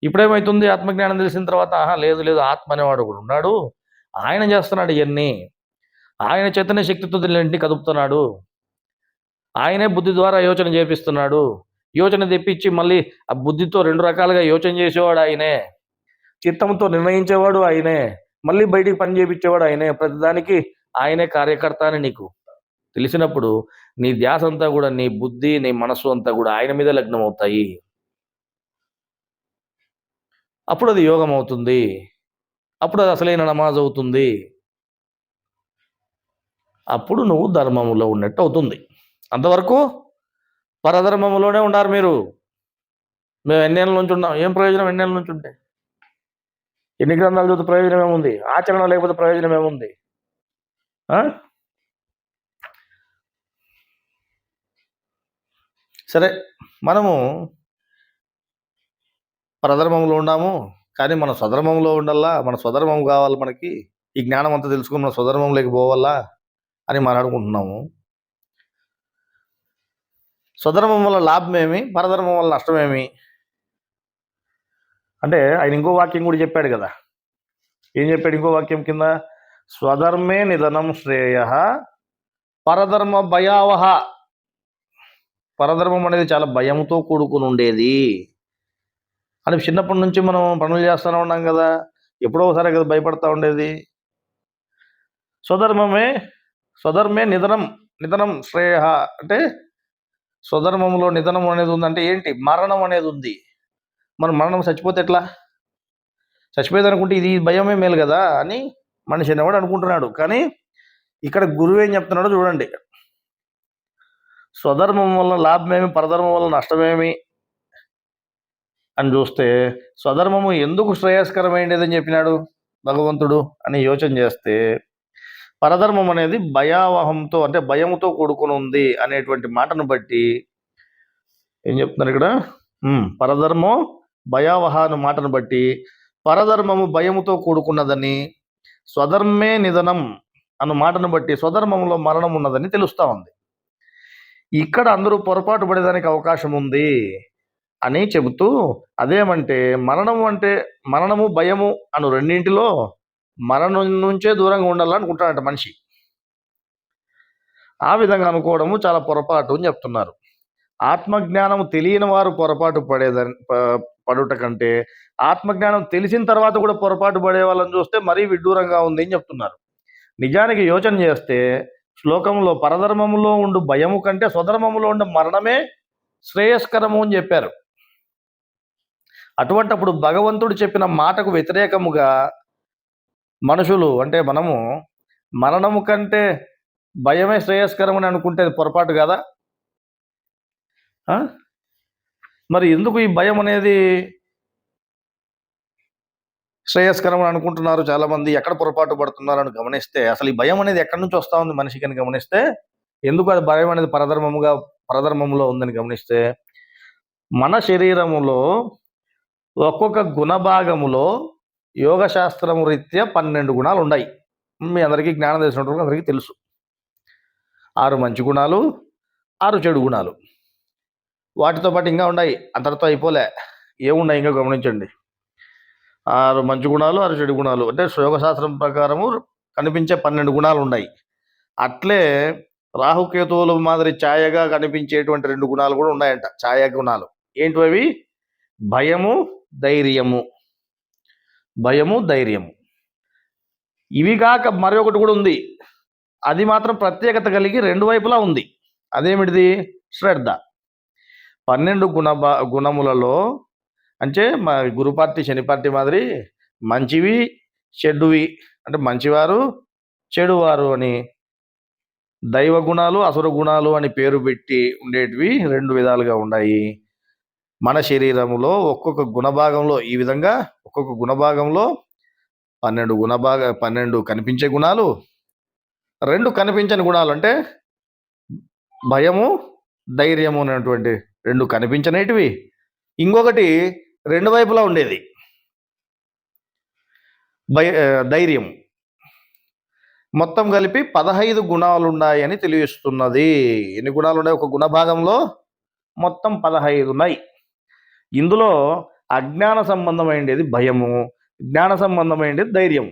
[SPEAKER 1] ఇప్పుడేమవుతుంది? ఆత్మజ్ఞానం తెలిసిన తర్వాత లేదు లేదు, ఆత్మ అనేవాడు కూడా ఉన్నాడు, ఆయన చేస్తున్నాడు ఇవన్నీ, ఆయన చైతన్య శక్తితో దీనిని కదుపుతున్నాడు, ఆయనే బుద్ధి ద్వారా యోచన చేపిస్తున్నాడు, యోచన తెప్పించి మళ్ళీ ఆ బుద్ధితో 2 రకాలుగా యోచన చేసేవాడు ఆయనే, చిత్తంతో నిర్ణయించేవాడు ఆయనే, మళ్ళీ బయటికి పని చేయించేవాడు ఆయనే. ప్రతిదానికి ఆయనే కార్యకర్త అని నీకు తెలిసినప్పుడు నీ ధ్యాస అంతా కూడా, నీ బుద్ధి నీ మనస్సు అంతా కూడా ఆయన మీద లగ్నం అవుతాయి. అప్పుడు అది యోగం అవుతుంది, అప్పుడు అది అసలైన నమాజ్ అవుతుంది, అప్పుడు నువ్వు ధర్మములో ఉన్నట్టు అవుతుంది. అంతవరకు పరధర్మములోనే ఉన్నారు మీరు. మేము ఎన్నేళ్ళ నుంచి ఉన్నాం, ఏం ప్రయోజనం? ఎన్నేళ్ళ నుంచి ఉంటే ఎన్ని గ్రంథాలు చదివితే ప్రయోజనం ఏముంది? ఆచరణ లేకపోతే ప్రయోజనం ఏముంది? సరే, మనము పరధర్మంలో ఉన్నాము, కానీ మన స్వధర్మంలో ఉండాలా, మన స్వధర్మం కావాలి మనకి, ఈ జ్ఞానం అంతా తెలుసుకుని మన స్వధర్మంలోకి పోవాలా అని మాట్లాడుకుంటున్నాము. స్వధర్మం వల్ల లాభమేమి, పరధర్మం వల్ల నష్టమేమి అంటే ఆయన ఇంకో వాక్యం కూడా చెప్పాడు కదా. ఏం చెప్పాడు ఇంకో వాక్యం కింద? స్వధర్మే నిధనం శ్రేయ పరధర్మ భయావహ. పరధర్మం అనేది చాలా భయంతో కూడుకుని ఉండేది అని చిన్నప్పటి నుంచి మనం పనులు చేస్తూనే ఉన్నాం కదా, ఎప్పుడో ఒకసారి కదా భయపడతా ఉండేది. స్వధర్మే నిధనం శ్రేయ అంటే స్వధర్మంలో నిధనం అనేది ఉందంటే ఏంటి? మరణం అనేది ఉంది. మనం మరణం చచ్చిపోతే ఎట్లా? చచ్చిపోయేదనుకుంటే ఇది భయమే మేలు కదా అని మనిషి అనేవాడు అనుకుంటున్నాడు. కానీ ఇక్కడ గురువు ఏం చెప్తున్నాడో చూడండి. స్వధర్మం వల్ల లాభమేమి, పరధర్మం వల్ల నష్టమేమి అని చూస్తే, స్వధర్మము ఎందుకు శ్రేయస్కరమైనదని చెప్పినాడు భగవంతుడు అని యోచన చేస్తే, పరధర్మం అనేది భయావహంతో అంటే భయముతో కూడుకుని ఉంది అనేటువంటి మాటను బట్టి ఏం చెప్తున్నారు ఇక్కడ? పరధర్మం భయావహ అను మాటను బట్టి పరధర్మము భయముతో కూడుకున్నదని, స్వధర్మే నిధనం అన్న మాటను బట్టి స్వధర్మంలో మరణం ఉన్నదని తెలుస్తా ఉంది. ఇక్కడ అందరూ పొరపాటు పడేదానికి అవకాశం ఉంది అని చెబుతూ, అదేమంటే మరణము భయము అను రెండింటిలో మరణం నుంచే దూరంగా ఉండాలనుకుంటాడంట మనిషి. ఆ విధంగా అనుకోవడము చాలా పొరపాటు అని చెప్తున్నారు. ఆత్మజ్ఞానం తెలియని వారు పొరపాటు పడుట కంటే ఆత్మజ్ఞానం తెలిసిన తర్వాత కూడా పొరపాటు పడే వాళ్ళని చూస్తే మరీ విడ్డూరంగా ఉంది అని చెప్తున్నారు. నిజానికి యోచన చేస్తే శ్లోకంలో పరధర్మములో ఉండు భయము కంటే స్వధర్మములో ఉండే మరణమే శ్రేయస్కరము అని చెప్పారు. అటువంటప్పుడు భగవంతుడు చెప్పిన మాటకు వ్యతిరేకముగా మనుషులు అంటే మనము మరణము కంటే భయమే శ్రేయస్కరం అని అనుకుంటే పొరపాటు కదా. మరి ఎందుకు ఈ భయం అనేది శ్రేయస్కరం అని అనుకుంటున్నారు చాలామంది? ఎక్కడ పొరపాటు పడుతున్నారని గమనిస్తే అసలు ఈ భయం అనేది ఎక్కడి నుంచి వస్తూ ఉంది మనిషికి అని గమనిస్తే, ఎందుకు అది భయం అనేది పరధర్మములో ఉందని గమనిస్తే, మన శరీరములో ఒక్కొక్క గుణభాగములో యోగశాస్త్రము రీత్యా 12 గుణాలు ఉన్నాయి. మీ అందరికీ జ్ఞానం తెలిసినట్టు అందరికీ తెలుసు. 6 మంచి గుణాలు, 6 చెడు గుణాలు. వాటితో పాటు ఇంకా ఉన్నాయి, అంతటితో అయిపోలే. ఏమున్నాయి ఇంకా గమనించండి. 6 మంచి గుణాలు, 6 చెడు గుణాలు. అంటే యోగశాస్త్రం ప్రకారము కనిపించే 12 గుణాలు ఉన్నాయి. అట్లే రాహుకేతువుల మాదిరి ఛాయగా కనిపించేటువంటి 2 గుణాలు కూడా ఉన్నాయంట, ఛాయ గుణాలు. ఏంటివి? భయము, ధైర్యము. భయము, ధైర్యము. ఇవి కాక మరొకటి కూడా ఉంది. అది మాత్రం ప్రత్యేకత కలిగి 2 వైపులా ఉంది. అదేమిటిది? శ్రద్ధ. 12 గుణములలో అంటే మా గురు పార్టీ శని పార్టీ మాదిరి మంచివి చెడువి, అంటే మంచివారు చెడువారు అని, దైవ గుణాలు అసుర గుణాలు అని పేరు పెట్టి ఉండేటివి 2 విధాలుగా ఉన్నాయి. మన శరీరములో ఒక్కొక్క గుణభాగంలో ఈ విధంగా ఒక్కొక్క గుణభాగంలో 12 కనిపించే గుణాలు, 2 కనిపించని గుణాలు అంటే భయము ధైర్యము అనేటువంటి 2 కనిపించనేటివి, ఇంకొకటి 2 వైపులా ఉండేది ధైర్యం. మొత్తం కలిపి 15 గుణాలు ఉన్నాయని తెలియస్తున్నది. ఎన్ని గుణాలు ఉన్నాయి ఒక గుణభాగంలో? మొత్తం 15 ఉన్నాయి. ఇందులో అజ్ఞాన సంబంధమైనది భయము, జ్ఞాన సంబంధమైనది ధైర్యము.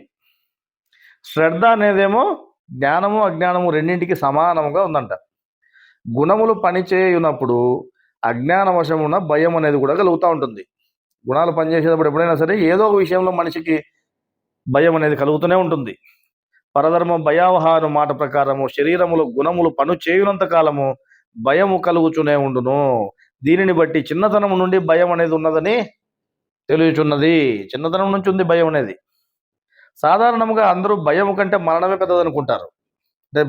[SPEAKER 1] శ్రద్ధ అనేదేమో జ్ఞానము అజ్ఞానము రెండింటికి సమానంగా ఉందంట. గుణములు పనిచేయునప్పుడు అజ్ఞాన వశమున భయం అనేది కూడా కలుగుతూ ఉంటుంది. గుణాలు పనిచేసేటప్పుడు ఎప్పుడైనా సరే ఏదో ఒక విషయంలో మనిషికి భయం అనేది కలుగుతూనే ఉంటుంది. పరధర్మ భయావహాను మాట ప్రకారము శరీరములో గుణములు పను చేయునంత కాలము భయము కలుగుతూనే ఉండును. దీనిని బట్టి చిన్నతనం నుండి భయం అనేది ఉన్నదని తెలియచున్నది. చిన్నతనం నుంచి ఉంది భయం అనేది. సాధారణంగా అందరూ భయం కంటే మరణమే పెద్దది అనుకుంటారు. అంటే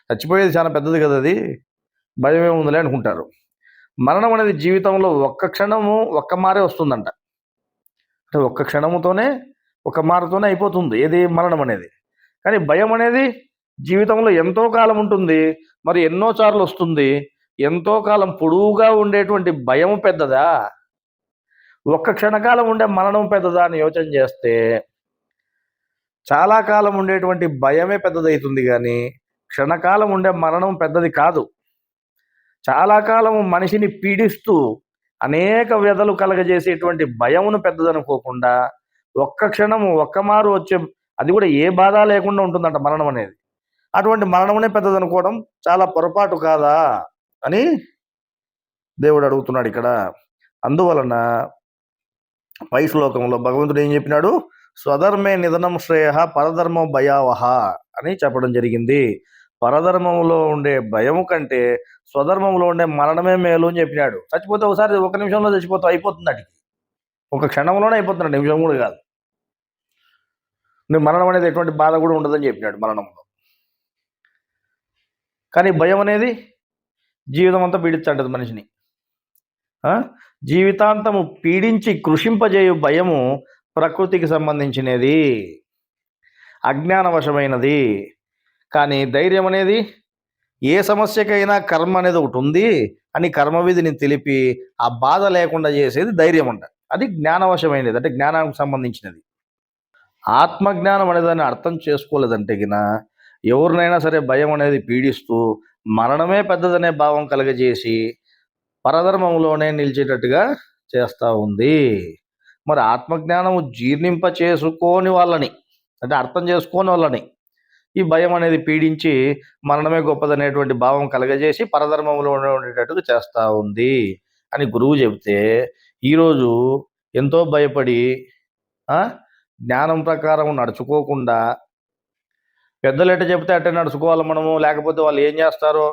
[SPEAKER 1] చచ్చిపోయేది చాలా పెద్దది కదా, అది భయమే ఉందిలే అనుకుంటారు. మరణం అనేది జీవితంలో ఒక్క క్షణము ఒక్క మారే వస్తుందంట. అంటే ఒక్క క్షణముతోనే ఒక మారుతోనే అయిపోతుంది ఏది మరణం అనేది. కానీ భయం అనేది జీవితంలో ఎంతో కాలం ఉంటుంది, మరి ఎన్నోసార్లు వస్తుంది. ఎంతో కాలం పొడవుగా ఉండేటువంటి భయం పెద్దదా, ఒక్క క్షణకాలం ఉండే మరణం పెద్దదా అని యోచన చేస్తే చాలా కాలం ఉండేటువంటి భయమే పెద్దదవుతుంది, కానీ క్షణకాలం ఉండే మరణం పెద్దది కాదు. చాలా కాలం మనిషిని పీడిస్తూ అనేక వ్యధలు కలగజేసేటువంటి భయమును పెద్దదనుకోకుండా ఒక్క క్షణము ఒక్క మారు వచ్చే, అది కూడా ఏ బాధ లేకుండా ఉంటుందంట మరణం అనేది. అటువంటి మరణమునే పెద్దదనుకోవడం చాలా పొరపాటు కాదా అని దేవుడు అడుగుతున్నాడు ఇక్కడ. అందువలన పై శ్లోకంలో భగవంతుడు ఏం చెప్పినాడు? స్వధర్మే నిధనం శ్రేయ పరధర్మ భయావహ అని చెప్పడం జరిగింది. పరధర్మంలో ఉండే భయము కంటే స్వధర్మంలో ఉండే మరణమే మేలు అని చెప్పినాడు. చచ్చిపోతే ఒకసారి 1 నిమిషంలో చచ్చిపోతావు, అయిపోతుంది. అడిగి ఒక క్షణంలోనే అయిపోతున్నాడు, నిమిషం కూడా కాదు. నువ్వు మరణం అనేది ఎటువంటి బాధ కూడా ఉండదని చెప్పినాడు మరణంలో. కానీ భయం అనేది జీవితం అంతా పీడించంటది మనిషిని. జీవితాంతము పీడించి కృషింపజేయు భయము ప్రకృతికి సంబంధించినది, అజ్ఞానవశమైనది. కానీ ధైర్యం అనేది ఏ సమస్యకైనా కర్మ అనేది ఒకటి ఉంది అని కర్మవిధిని తెలిపి ఆ బాధ లేకుండా చేసేది ధైర్యం అంట. అది జ్ఞానవశమైనది, అంటే జ్ఞానానికి సంబంధించినది. ఆత్మజ్ఞానం అనేదాన్ని అర్థం చేసుకోలేదంటే గిన ఎవరినైనా సరే భయం అనేది పీడిస్తూ మరణమే పెద్దదనే భావం కలగజేసి పరధర్మంలోనే నిలిచేటట్టుగా చేస్తూ ఉంది. మరి ఆత్మజ్ఞానము జీర్ణింప చేసుకోని వాళ్ళని, అంటే అర్థం చేసుకోని వాళ్ళని ఈ భయం అనేది పీడించి మరణమే గొప్పదనేటువంటి భావం కలగజేసి పరధర్మంలో ఉండేటట్టుగా చేస్తూ ఉంది అని గురువు చెబితే, ఈరోజు ఎంతో భయపడి జ్ఞానం ప్రకారం నడుచుకోకుండా పెద్దలు ఎట్ట చెప్తే అట్టే నడుచుకోవాలి మనము, లేకపోతే వాళ్ళు ఏం చేస్తారో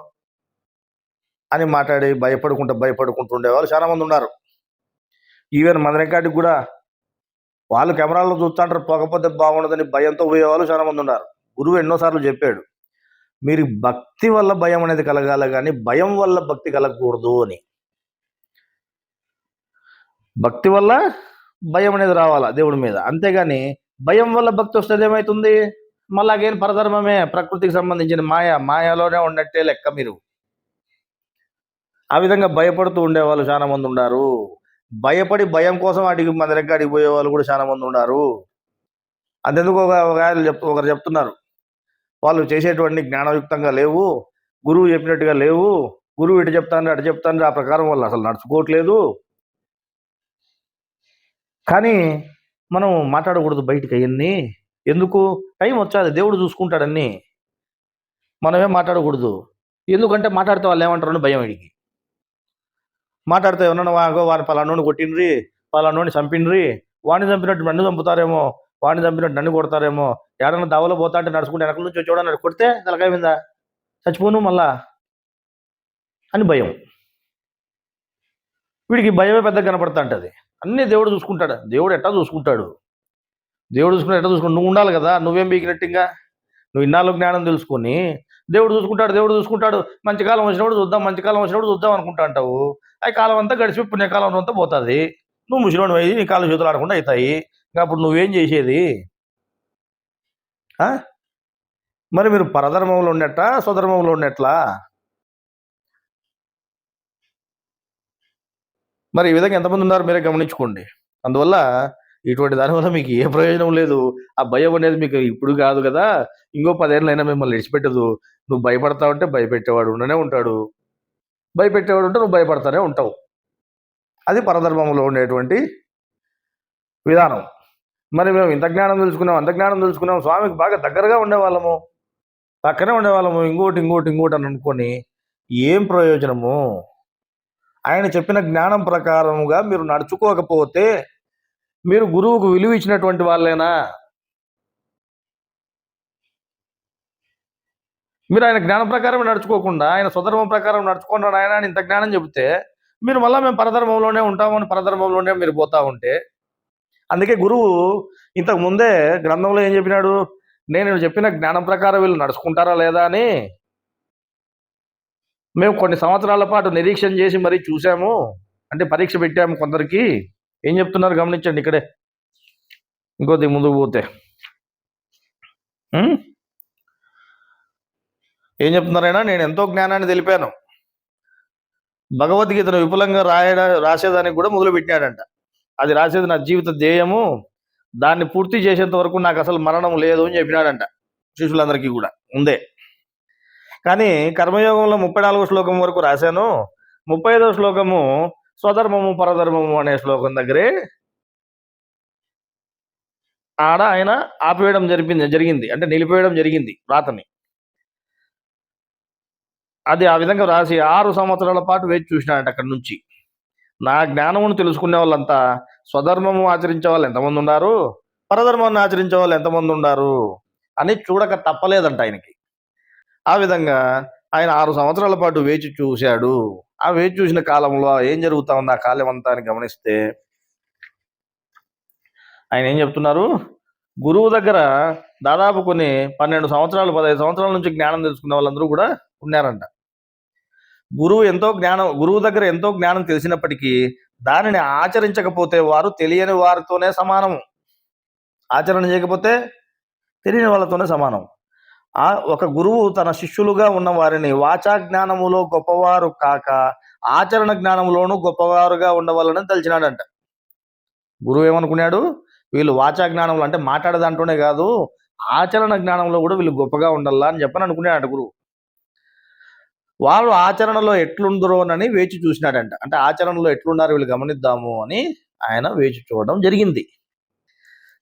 [SPEAKER 1] అని మాట్లాడి భయపడుకుంటూ ఉండేవాళ్ళు చాలామంది ఉన్నారు. ఈవెన్ మదనకాడికి కూడా వాళ్ళు కెమెరాల్లో చూస్తుంటారు, పోకపోతే బాగుండదని భయంతో పోయేవాళ్ళు చాలామంది ఉన్నారు. గురువు ఎన్నోసార్లు చెప్పాడు, మీరు భక్తి వల్ల భయం అనేది కలగాలి కానీ భయం వల్ల భక్తి కలగకూడదు అని. భక్తి వల్ల భయం అనేది రావాలా దేవుడి మీద, అంతేగాని భయం వల్ల భక్తి వస్తుంది ఏమవుతుంది? మళ్ళీ అగైన్ పరధర్మమే, ప్రకృతికి సంబంధించిన మాయలోనే ఉన్నట్టే లెక్క. మీరు ఆ విధంగా భయపడుతూ ఉండేవాళ్ళు చాలా మంది ఉన్నారు. భయపడి భయం కోసం అడిగి మన దగ్గర అడిగి పోయేవాళ్ళు కూడా చాలా మంది ఉన్నారు. అంతెందుకు ఒకరు చెప్తున్నారు, వాళ్ళు చేసేటువంటి జ్ఞానయుక్తంగా లేవు, గురువు చెప్పినట్టుగా లేవు, గురువు ఇటు చెప్తాను అటు చెప్తాను ఆ ప్రకారం వాళ్ళు అసలు నడుచుకోవట్లేదు. కానీ మనం మాట్లాడకూడదు బయటికి అవన్నీ. ఎందుకు? టైం వచ్చాది, దేవుడు చూసుకుంటాడన్నీ. మనమే మాట్లాడకూడదు. ఎందుకంటే మాట్లాడితే వాళ్ళు ఏమంటారని భయం. వీడికి మాట్లాడితే ఏమన్నా వాడిని పలానోడిని కొట్టిండ్రి, పలానోడిని చంపిండ్రి, వాడిని చంపినట్టు నన్ను చంపుతారేమో, వాడిని చంపినట్టు నన్ను కొడతారేమో, ఏడన్నా దావలో పోతా అంటే నడుచుకుంటే వెనక నుంచి చూడని కొడితే తలకాయ మీద చచ్చిపోను మళ్ళా అని భయం. వీడికి భయమే పెద్దగా కనపడతా ఉంటుంది. అన్నీ దేవుడు చూసుకుంటాడు. దేవుడు ఎట్టా చూసుకుంటాడు? దేవుడు చూసుకుంటే ఎట్లా చూసుకుంటాడు? నువ్వు ఉండాలి కదా, నువ్వేం బీకినట్టుగా. నువ్వు ఇన్నాళ్ళు జ్ఞానం తెలుసుకొని దేవుడు చూసుకుంటాడు మంచి కాలం వచ్చినప్పుడు చూద్దాం అనుకుంటా అంటావు. ఆ కాలం అంతా గడిచి పుణ్యకాలం అంతా పోతుంది. నువ్వు ముసిలోని పోయి నీ కాళ్ళు చేతులు ఆడకుండా అవుతాయి. ఇంకా అప్పుడు నువ్వేం చేసేది? మరి మీరు పరధర్మంలో ఉన్నట్ట, స్వధర్మంలో ఉన్నట్లా? మరి ఈ విధంగా ఎంతమంది ఉన్నారు మీరే గమనించుకోండి. అందువల్ల ఇటువంటి దానివల్ల మీకు ఏ ప్రయోజనం లేదు. ఆ భయం అనేది మీకు ఇప్పుడు కాదు కదా, ఇంకో 10 ఏళ్ళైనా మిమ్మల్ని విడిచిపెట్టదు. నువ్వు భయపడతా ఉంటే భయపెట్టేవాడు ఉండనే ఉంటాడు, భయపెట్టేవాడు ఉంటే నువ్వు భయపడతానే ఉంటావు. అది పరధర్మంలో ఉండేటువంటి విధానం. మరి మేము ఇంత జ్ఞానం తెలుసుకున్నాం, స్వామికి బాగా దగ్గరగా ఉండేవాళ్ళము, పక్కనే ఉండేవాళ్ళము, ఇంకోటి అని అనుకొని ఏం ప్రయోజనము? ఆయన చెప్పిన జ్ఞానం ప్రకారముగా మీరు నడుచుకోకపోతే మీరు గురువుకు విలువ ఇచ్చినటువంటి వాళ్ళేనా? మీరు ఆయన జ్ఞానం ప్రకారం నడుచుకోకుండా ఆయన స్వధర్మం ప్రకారం నడుచుకున్నాడు ఆయన ఇంత జ్ఞానం చెబితే మీరు మళ్ళీ మేము పరధర్మంలోనే ఉంటామని పరధర్మంలోనే మీరు పోతా ఉంటే, అందుకే గురువు ఇంతకు ముందే గ్రంథంలో ఏం చెప్పినాడు? నేను చెప్పిన జ్ఞానం ప్రకారం వీళ్ళు నడుచుకుంటారా లేదా అని మేము కొన్ని సంవత్సరాల పాటు నిరీక్షణ చేసి మరీ చూసాము, అంటే పరీక్ష పెట్టాము కొందరికి. ఏం చెప్తున్నారు గమనించండి ఇక్కడే, ఇంకొద్ది ముందుకు పోతే ఏం చెప్తున్నారైనా, నేను ఎంతో జ్ఞానాన్ని తెలిపాను, భగవద్గీతను విపులంగా రాసేదానికి కూడా మొదలు పెట్టాడంట. అది రాసేది నా జీవిత ధ్యేయము, దాన్ని పూర్తి చేసేంత వరకు నాకు అసలు మరణం లేదు అని చెప్పినాడంట శిష్యులందరికీ కూడా ఉందే. కానీ కర్మయోగంలో 34వ శ్లోకం వరకు రాశాను, 35వ శ్లోకము స్వధర్మము పరధర్మము అనే శ్లోకం దగ్గరే ఆడ ఆయన ఆపివేయడం జరిగింది, అంటే నిలిపేయడం జరిగింది రాతని. అది ఆ విధంగా రాసి 6 సంవత్సరాల పాటు వేచి చూసినాడంట. అక్కడి నుంచి నా జ్ఞానమును తెలుసుకునే వాళ్ళంతా స్వధర్మము ఆచరించే వాళ్ళు ఎంతమంది ఉన్నారు, పరధర్మాన్ని ఆచరించే వాళ్ళు ఎంతమంది ఉన్నారు అని చూడక తప్పలేదంట ఆయనకి. ఆ విధంగా ఆయన 6 సంవత్సరాల పాటు వేచి చూశాడు. ఆ వేచి చూసిన కాలంలో ఏం జరుగుతా ఉంది ఆ కాలం అంతా అని గమనిస్తే ఆయన ఏం చెప్తున్నారు? గురువు దగ్గర దాదాపు కొన్ని 12 సంవత్సరాలు 15 సంవత్సరాల నుంచి జ్ఞానం తెలుసుకున్న వాళ్ళందరూ కూడా ఉన్నారంట. గురువు దగ్గర ఎంతో జ్ఞానం తెలిసినప్పటికీ దానిని ఆచరించకపోతే వారు తెలియని వారితోనే సమానం, ఆచరణ చేయకపోతే తెలియని వాళ్ళతోనే సమానం. ఒక గురువు తన శిష్యులుగా ఉన్న వారిని వాచా జ్ఞానములో గొప్పవారు కాక ఆచరణ జ్ఞానంలోనూ గొప్పవారుగా ఉండవాలని తెలిసినాడంట. గురువు ఏమనుకున్నాడు? వీళ్ళు వాచా జ్ఞానంలో అంటే మాట్లాడేదాంట్లోనే కాదు, ఆచరణ జ్ఞానంలో కూడా వీళ్ళు గొప్పగా ఉండాలా అని చెప్పని అనుకున్నాడు గురువు. వాళ్ళు ఆచరణలో ఎట్లుందరోనని వేచి చూసినాడంట. అంటే ఆచరణలో ఎట్లున్నారు వీళ్ళు గమనిద్దాము అని ఆయన వేచి చూడడం జరిగింది.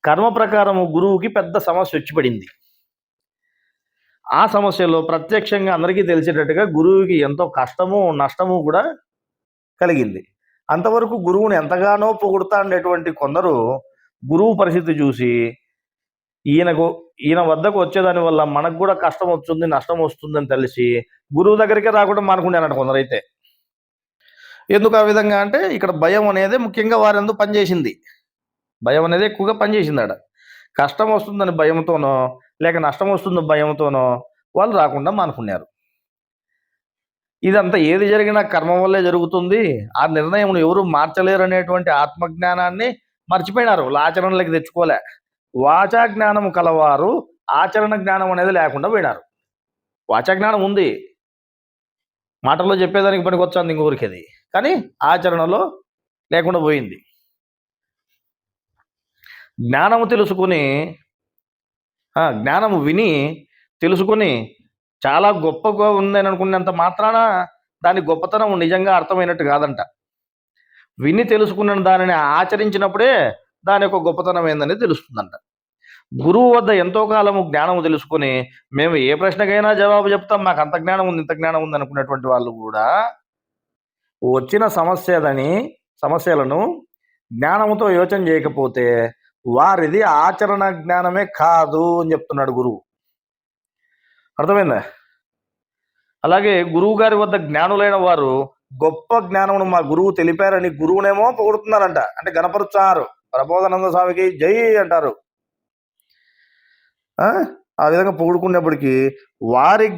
[SPEAKER 1] కర్మ ప్రకారము గురువుకి పెద్ద సమస్య వచ్చి పడింది. ఆ సమస్యలో ప్రత్యక్షంగా అందరికీ తెలిసేటట్టుగా గురువుకి ఎంతో కష్టము నష్టము కూడా కలిగింది. అంతవరకు గురువుని ఎంతగానో పొగుడుతా ఉండేటువంటి కొందరు గురువు పరిస్థితి చూసి ఈయనకు ఈయన వద్దకు వచ్చేదాని వల్ల మనకు కూడా కష్టం వస్తుంది, నష్టం వస్తుందని తెలిసి గురువు దగ్గరికే రాకుండా మానుకున్నారంట కొందరైతే. ఎందుకు ఆ విధంగా అంటే ఇక్కడ భయం అనేది ముఖ్యంగా వారెందు పనిచేసింది. భయం అనేది ఎక్కువగా పనిచేసిందాడ. కష్టం వస్తుందని భయంతోనో, లేక నష్టం వస్తుందని భయంతోనో వాళ్ళు రాకుండా మానుకున్నారు. ఇదంతా ఏది జరిగినా కర్మ వల్లే జరుగుతుంది. ఆ నిర్ణయమును ఎవరు మార్చలేరనేటువంటి ఆత్మజ్ఞానాన్ని మర్చిపోయినారు. ఆచరణలోకి తెచ్చుకోలే. వాచా జ్ఞానము కలవారు ఆచరణ జ్ఞానం అనేది లేకుండా పోయినారు. వాచా జ్ఞానం ఉంది. మాటల్లో చెప్పేదానికి పనికొచ్చాంది ఇంకొకరికి అది. కానీ ఆచరణలో లేకుండా పోయింది. జ్ఞానము తెలుసుకుని జ్ఞానము విని తెలుసుకొని చాలా గొప్పగా ఉందని అనుకున్నంత మాత్రాన దాని గొప్పతనం నిజంగా అర్థమైనట్టు కాదంట. విని తెలుసుకున్న దానిని ఆచరించినప్పుడే దాని యొక్క గొప్పతనం ఏందని తెలుస్తుందంట. గురువు వద్ద ఎంతో కాలము జ్ఞానము తెలుసుకొని మేము ఏ ప్రశ్నకైనా జవాబు చెప్తాం, మాకు అంత జ్ఞానం ఉంది, ఇంత జ్ఞానం ఉంది అనుకున్నటువంటి వాళ్ళు కూడా వచ్చిన సమస్యలను జ్ఞానముతో యోచన చేయకపోతే వారిది ఆచరణ జ్ఞానమే కాదు అని చెప్తున్నాడు గురువు. అర్థమైందా? అలాగే గురువు గారి వద్ద జ్ఞానులైన వారు గొప్ప జ్ఞానమును మా గురువు తెలిపారని గురువునేమో పొగుడుతున్నారంట, అంటే గణపరుచారు. ప్రబోధానంద స్వామికి జై అంటారు. ఆ విధంగా పొగుడుకున్నప్పటికీ వారి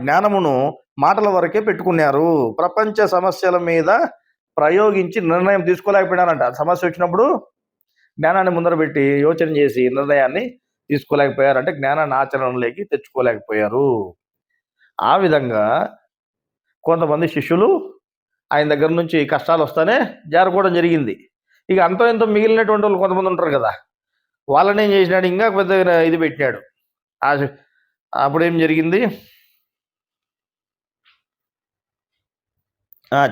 [SPEAKER 1] జ్ఞానమును మాటల వరకే పెట్టుకున్నారు. ప్రపంచ సమస్యల మీద ప్రయోగించి నిర్ణయం తీసుకోలేకపోయినారంట. సమస్య వచ్చినప్పుడు జ్ఞానాన్ని ముందర పెట్టి యోచన చేసి నిర్ణయాన్ని తీసుకోలేకపోయారు, అంటే జ్ఞానాన్ని ఆచరణలోకి తెచ్చుకోలేకపోయారు. ఆ విధంగా కొంతమంది శిష్యులు ఆయన దగ్గర నుంచి కష్టాలు వస్తానే జారుకోవడం జరిగింది. ఇక అంతో ఎంతో మిగిలినటువంటి వాళ్ళు కొంతమంది ఉంటారు కదా, వాళ్ళని ఏం చేసినాడు, ఇంకా పెద్ద ఇది పెట్టినాడు. అప్పుడు ఏం జరిగింది,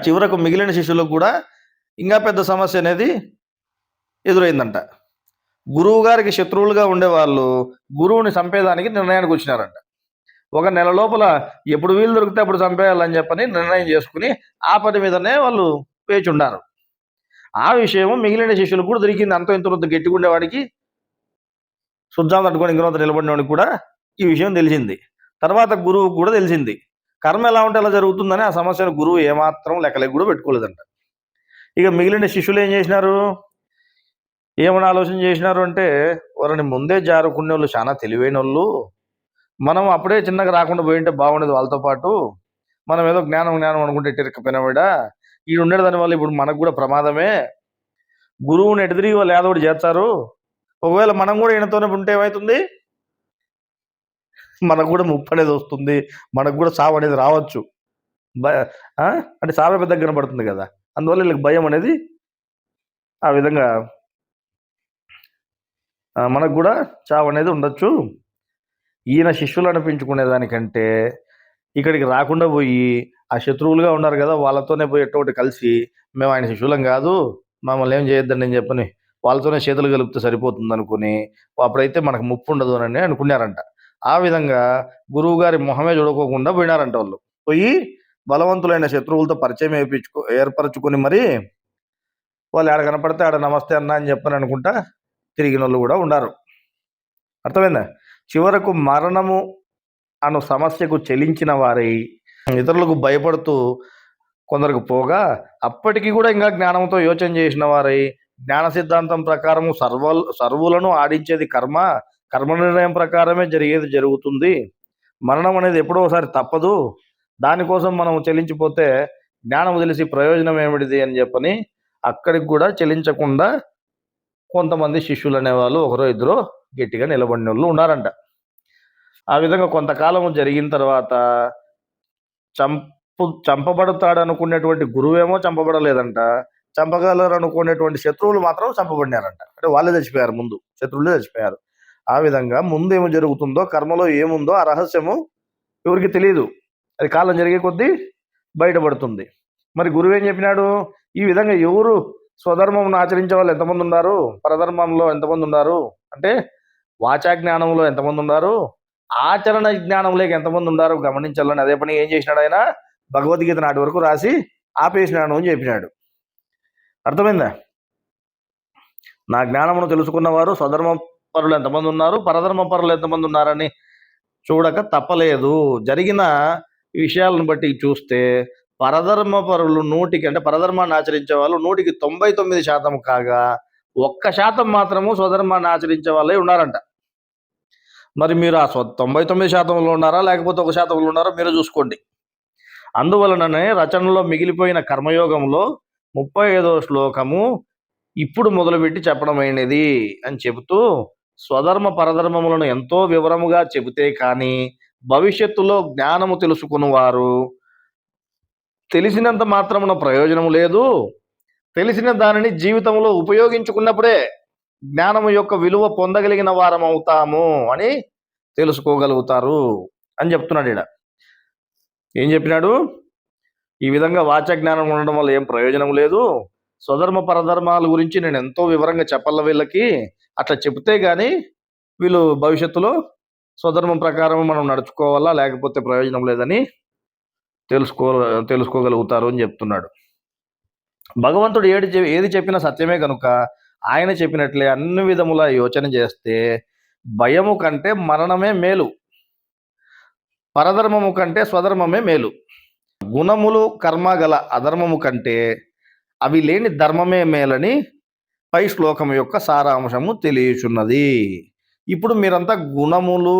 [SPEAKER 1] చివరకు మిగిలిన శిష్యులకు కూడా ఇంకా పెద్ద సమస్య అనేది ఎదురైందంట. గురువు గారికి శత్రువులుగా ఉండేవాళ్ళు గురువుని చంపేదానికి నిర్ణయానికి వచ్చినారంట. ఒక నెల లోపల ఎప్పుడు వీలు దొరికితే అప్పుడు చంపేయాలని చెప్పని నిర్ణయం చేసుకుని ఆ పని మీదనే వాళ్ళు వేచి ఉన్నారు. ఆ విషయం మిగిలిన శిష్యులకు కూడా దొరికింది. అంతో ఇంత గట్టిగా ఉండేవాడికి, శుద్ధాలు తట్టుకొని ఇంకొంత నిలబడినవాడికి కూడా ఈ విషయం తెలిసింది. తర్వాత గురువు కూడా తెలిసింది. కర్మ ఎలా ఉంటే అలా జరుగుతుందని ఆ సమస్యను గురువు ఏమాత్రం లెక్కలేక కూడా పెట్టుకోలేదంట. ఇక మిగిలిన శిష్యులు ఏం చేసినారు, ఏమని ఆలోచన చేసినారు అంటే, వారిని ముందే జారుకునే వాళ్ళు చాలా తెలివైన వాళ్ళు, మనం అప్పుడే చిన్నగా రాకుండా పోయింటే బాగుండేది వాళ్ళతో పాటు, మనం ఏదో జ్ఞానం అనుకుంటే తిరగకపోయినావిడ, ఈ ఉండేది దాని వల్ల ఇప్పుడు మనకు కూడా ప్రమాదమే, గురువుని ఎటుదిరిగి వాళ్ళు ఏదో ఒకటి చేస్తారు, ఒకవేళ మనం కూడా ఈయనతోనే ఉంటే ఏమవుతుంది, మనకు కూడా ముప్పు అనేది వస్తుంది, మనకు కూడా సావు అనేది రావచ్చు, అంటే సావే పెద్ద కనబడుతుంది కదా, అందువల్ల వీళ్ళకి భయం అనేది ఆ విధంగా మనకు కూడా చావు అనేది ఉండొచ్చు. ఈయన శిష్యులు అనిపించుకునే దానికంటే ఇక్కడికి రాకుండా పోయి ఆ శత్రువులుగా ఉన్నారు కదా వాళ్ళతోనే పోయి ఎట్టోటి కలిసి మేము ఆయన శిష్యులం కాదు, మమ్మల్ని ఏం చేయొద్దండి అని చెప్పని వాళ్ళతోనే చేతులు కలిపితే సరిపోతుంది అనుకుని అప్పుడైతే మనకు ముప్పు ఉండదు అని అనుకున్నారంట. ఆ విధంగా గురువు గారి మొహమే చూడుకోకుండా పోయినారంట. వాళ్ళు పోయి బలవంతులైన శత్రువులతో పరిచయం ఏర్పరచుకొని మరి వాళ్ళు ఆడ కనపడితే ఆడ నమస్తే అన్న అని చెప్పని అనుకుంటా తిరిగిన వాళ్ళు కూడా ఉన్నారు. అర్థమైందా? చివరకు మరణము అను సమస్యకు చెలించిన వారై ఇతరులకు భయపడుతూ కొందరికి పోగా అప్పటికి కూడా ఇంకా జ్ఞానంతో యోచన చేసిన వారై జ్ఞాన సిద్ధాంతం ప్రకారము సర్వులను ఆడించేది కర్మ నిర్ణయం ప్రకారమే జరుగుతుంది, మరణం అనేది ఎప్పుడో ఒకసారి తప్పదు, దానికోసం మనం చెల్లించిపోతే జ్ఞానం తెలిసి ప్రయోజనం ఏమిటిది అని చెప్పని అక్కడికి కూడా చెల్లించకుండా కొంతమంది శిష్యులు అనేవాళ్ళు ఒకరో ఇద్దరు గట్టిగా నిలబడిన వాళ్ళు ఉన్నారంట. ఆ విధంగా కొంతకాలం జరిగిన తర్వాత చంపబడతాడు అనుకునేటువంటి గురువేమో చంపబడలేదంట, చంపగలరు అనుకునేటువంటి శత్రువులు మాత్రం చంపబడినారంట. అంటే వాళ్ళే చచ్చిపోయారు, ముందు శత్రువులే చచ్చిపోయారు. ఆ విధంగా ముందు ఏమి జరుగుతుందో, కర్మలో ఏముందో ఆ రహస్యము ఎవరికి తెలియదు, అది కాలం జరిగే కొద్దీ బయటపడుతుంది. మరి గురువు ఏం చెప్పినాడు, ఈ విధంగా ఎవరు స్వధర్మం ఆచరించే వాళ్ళు ఎంతమంది ఉన్నారు, పరధర్మంలో ఎంతమంది ఉన్నారు, అంటే వాచా జ్ఞానంలో ఎంతమంది ఉన్నారు, ఆచరణ జ్ఞానంలోకి ఎంతమంది ఉన్నారు గమనించాలని అదే పని ఏం చేసినాడు ఆయన, భగవద్గీత నాటి వరకు రాసి ఆపేసినాడు అని చెప్పినాడు. అర్థమైందా? నా జ్ఞానమును తెలుసుకున్నవారు స్వధర్మం పరులు ఎంతమంది ఉన్నారు, పరధర్మ పరులు ఎంతమంది ఉన్నారని చూడక తప్పలేదు. జరిగిన విషయాలను బట్టి చూస్తే పరధర్మ పరులు అంటే పరధర్మాన్ని ఆచరించే వాళ్ళు 100కి 99% కాగా 1% మాత్రము స్వధర్మాన్ని ఆచరించే వాళ్ళే ఉన్నారంట. మరి మీరు ఆ 99% ఉన్నారా, లేకపోతే 1% ఉన్నారో మీరు చూసుకోండి. అందువలననే రచనలో మిగిలిపోయిన కర్మయోగంలో 35వ శ్లోకము ఇప్పుడు మొదలుపెట్టి చెప్పడమైనది అని చెబుతూ, స్వధర్మ పరధర్మములను ఎంతో వివరముగా చెబితే కానీ భవిష్యత్తులో జ్ఞానము తెలుసుకున్నవారు తెలిసినంత మాత్రమున ప్రయోజనం లేదు, తెలిసిన దానిని జీవితంలో ఉపయోగించుకున్నప్పుడే జ్ఞానము యొక్క విలువ పొందగలిగిన వారం అవుతాము అని తెలుసుకోగలుగుతారు అని చెప్తున్నాడు ఈడ. ఏం చెప్పినాడు? ఈ విధంగా వాచ జ్ఞానం ఉండడం వల్ల ఏం ప్రయోజనం లేదు, స్వధర్మ పరధర్మాల గురించి నేను ఎంతో వివరంగా చెప్పాల వీళ్ళకి, అట్లా చెప్తే గాని వీళ్ళు భవిష్యత్తులో స్వధర్మం ప్రకారం మనం నడుచుకోవాలా, లేకపోతే ప్రయోజనం లేదని తెలుసుకోగలుగుతారు అని చెప్తున్నాడు. భగవంతుడు ఏది చెప్పినా సత్యమే కనుక ఆయన చెప్పినట్లే అన్ని విధముల యోచన చేస్తే భయము కంటే మరణమే మేలు, పరధర్మము కంటే స్వధర్మమే మేలు, గుణములు కర్మ గల అధర్మము కంటే అవి లేని ధర్మమే మేలని పై శ్లోకం యొక్క సారాంశము తెలియచున్నది. ఇప్పుడు మీరంతా గుణములు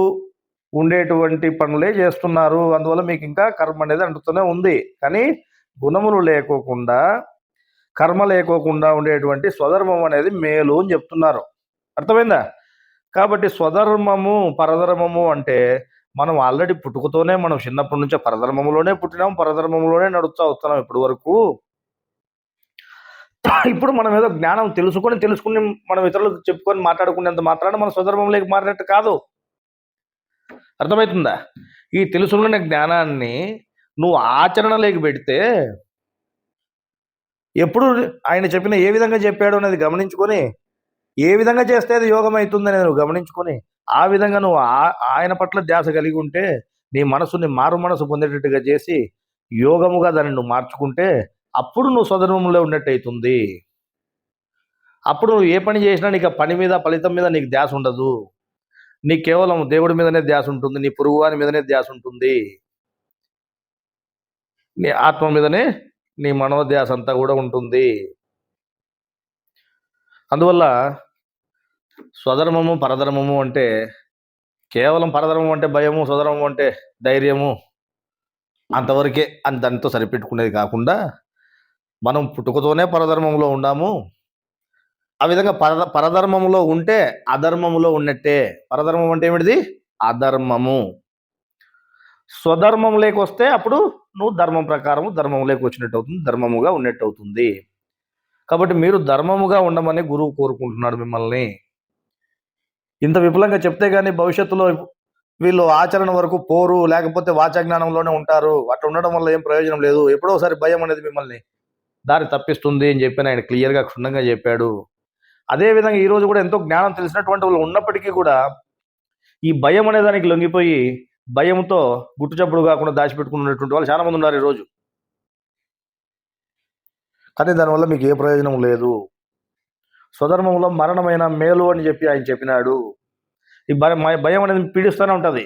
[SPEAKER 1] ఉండేటువంటి పనులే చేస్తున్నారు, అందువల్ల మీకు ఇంకా కర్మ అనేది అంటుతూనే ఉంది. కానీ గుణములు లేకోకుండా, కర్మ లేకోకుండా ఉండేటువంటి స్వధర్మం అనేది మేలు అని చెప్తున్నారు. అర్థమైందా? కాబట్టి స్వధర్మము పరధర్మము అంటే మనం ఆల్రెడీ పుట్టుకతోనే మనం చిన్నప్పటి నుంచే పరధర్మంలోనే పుట్టినాం, పరధర్మంలోనే నడుస్తూ వస్తున్నాం ఇప్పటి వరకు. ఇప్పుడు మనం ఏదో జ్ఞానం తెలుసుకుని మనం ఇతరులకు చెప్పుకొని మాట్లాడుకునేంత మాత్రాన మన స్వధర్మంలోకి మారినట్టు కాదు. అర్థమవుతుందా? ఈ తెలుసుకునే జ్ఞానాన్ని నువ్వు ఆచరణలోకి పెడితే ఎప్పుడు ఆయన చెప్పిన ఏ విధంగా చెప్పాడు అనేది గమనించుకొని, ఏ విధంగా చేస్తే అది యోగం అవుతుందని నువ్వు గమనించుకొని ఆ విధంగా నువ్వు ఆయన పట్ల ధ్యాస కలిగి ఉంటే నీ మనసుని మారు మనసు పొందేటట్టుగా చేసి యోగముగా దాన్ని నువ్వు మార్చుకుంటే అప్పుడు నువ్వు స్వధర్మంలో ఉన్నట్టు అవుతుంది. అప్పుడు నువ్వు ఏ పని చేసినా నీకు ఆ పని మీద ఫలితం మీద నీకు ధ్యాస ఉండదు, నీకు కేవలం దేవుడి మీదనే ధ్యాస ఉంటుంది, నీ పొరుగువాని మీదనే ధ్యాస ఉంటుంది, నీ ఆత్మ మీదనే నీ మనోధ్యాస అంతా కూడా ఉంటుంది. అందువల్ల స్వధర్మము పరధర్మము అంటే కేవలం పరధర్మం అంటే భయము, స్వధర్మం అంటే ధైర్యము అంతవరకే అని దానితో సరిపెట్టుకునేది కాకుండా మనం పుట్టుకతోనే పరధర్మంలో ఉన్నాము, ఆ విధంగా పరధర్మములో ఉంటే అధర్మములో ఉన్నట్టే. పరధర్మం అంటే ఏమిటిది? అధర్మము. స్వధర్మం లేకొస్తే అప్పుడు నువ్వు ధర్మం ప్రకారము ధర్మంలోకి వచ్చినట్టు అవుతుంది, ధర్మముగా ఉన్నట్టు అవుతుంది. కాబట్టి మీరు ధర్మముగా ఉండమని గురువు కోరుకుంటున్నాడు మిమ్మల్ని. ఇంత విపులంగా చెప్తే కానీ భవిష్యత్తులో వీళ్ళు ఆచరణ వరకు పోరు, లేకపోతే వాచాజ్ఞానంలోనే ఉంటారు. అట్లా ఉండడం వల్ల ఏం ప్రయోజనం లేదు. ఎప్పుడో ఒకసారి భయం అనేది మిమ్మల్ని దారి తప్పిస్తుంది అని చెప్పి ఆయన క్లియర్గా క్షుణ్ణంగా చెప్పాడు. అదేవిధంగా ఈరోజు కూడా ఎంతో జ్ఞానం తెలిసినటువంటి వాళ్ళు ఉన్నప్పటికీ కూడా ఈ భయం అనే దానికి లొంగిపోయి భయంతో గుట్టుచప్పుడు కాకుండా దాచిపెట్టుకున్నటువంటి వాళ్ళు చాలా మంది ఉన్నారు ఈరోజు. కానీ దానివల్ల మీకు ఏ ప్రయోజనం లేదు. స్వధర్మంలో మరణమైన మేలు అని చెప్పి ఆయన చెప్పినాడు. ఈ భయం అనేది పీడిస్తూనే ఉంటుంది.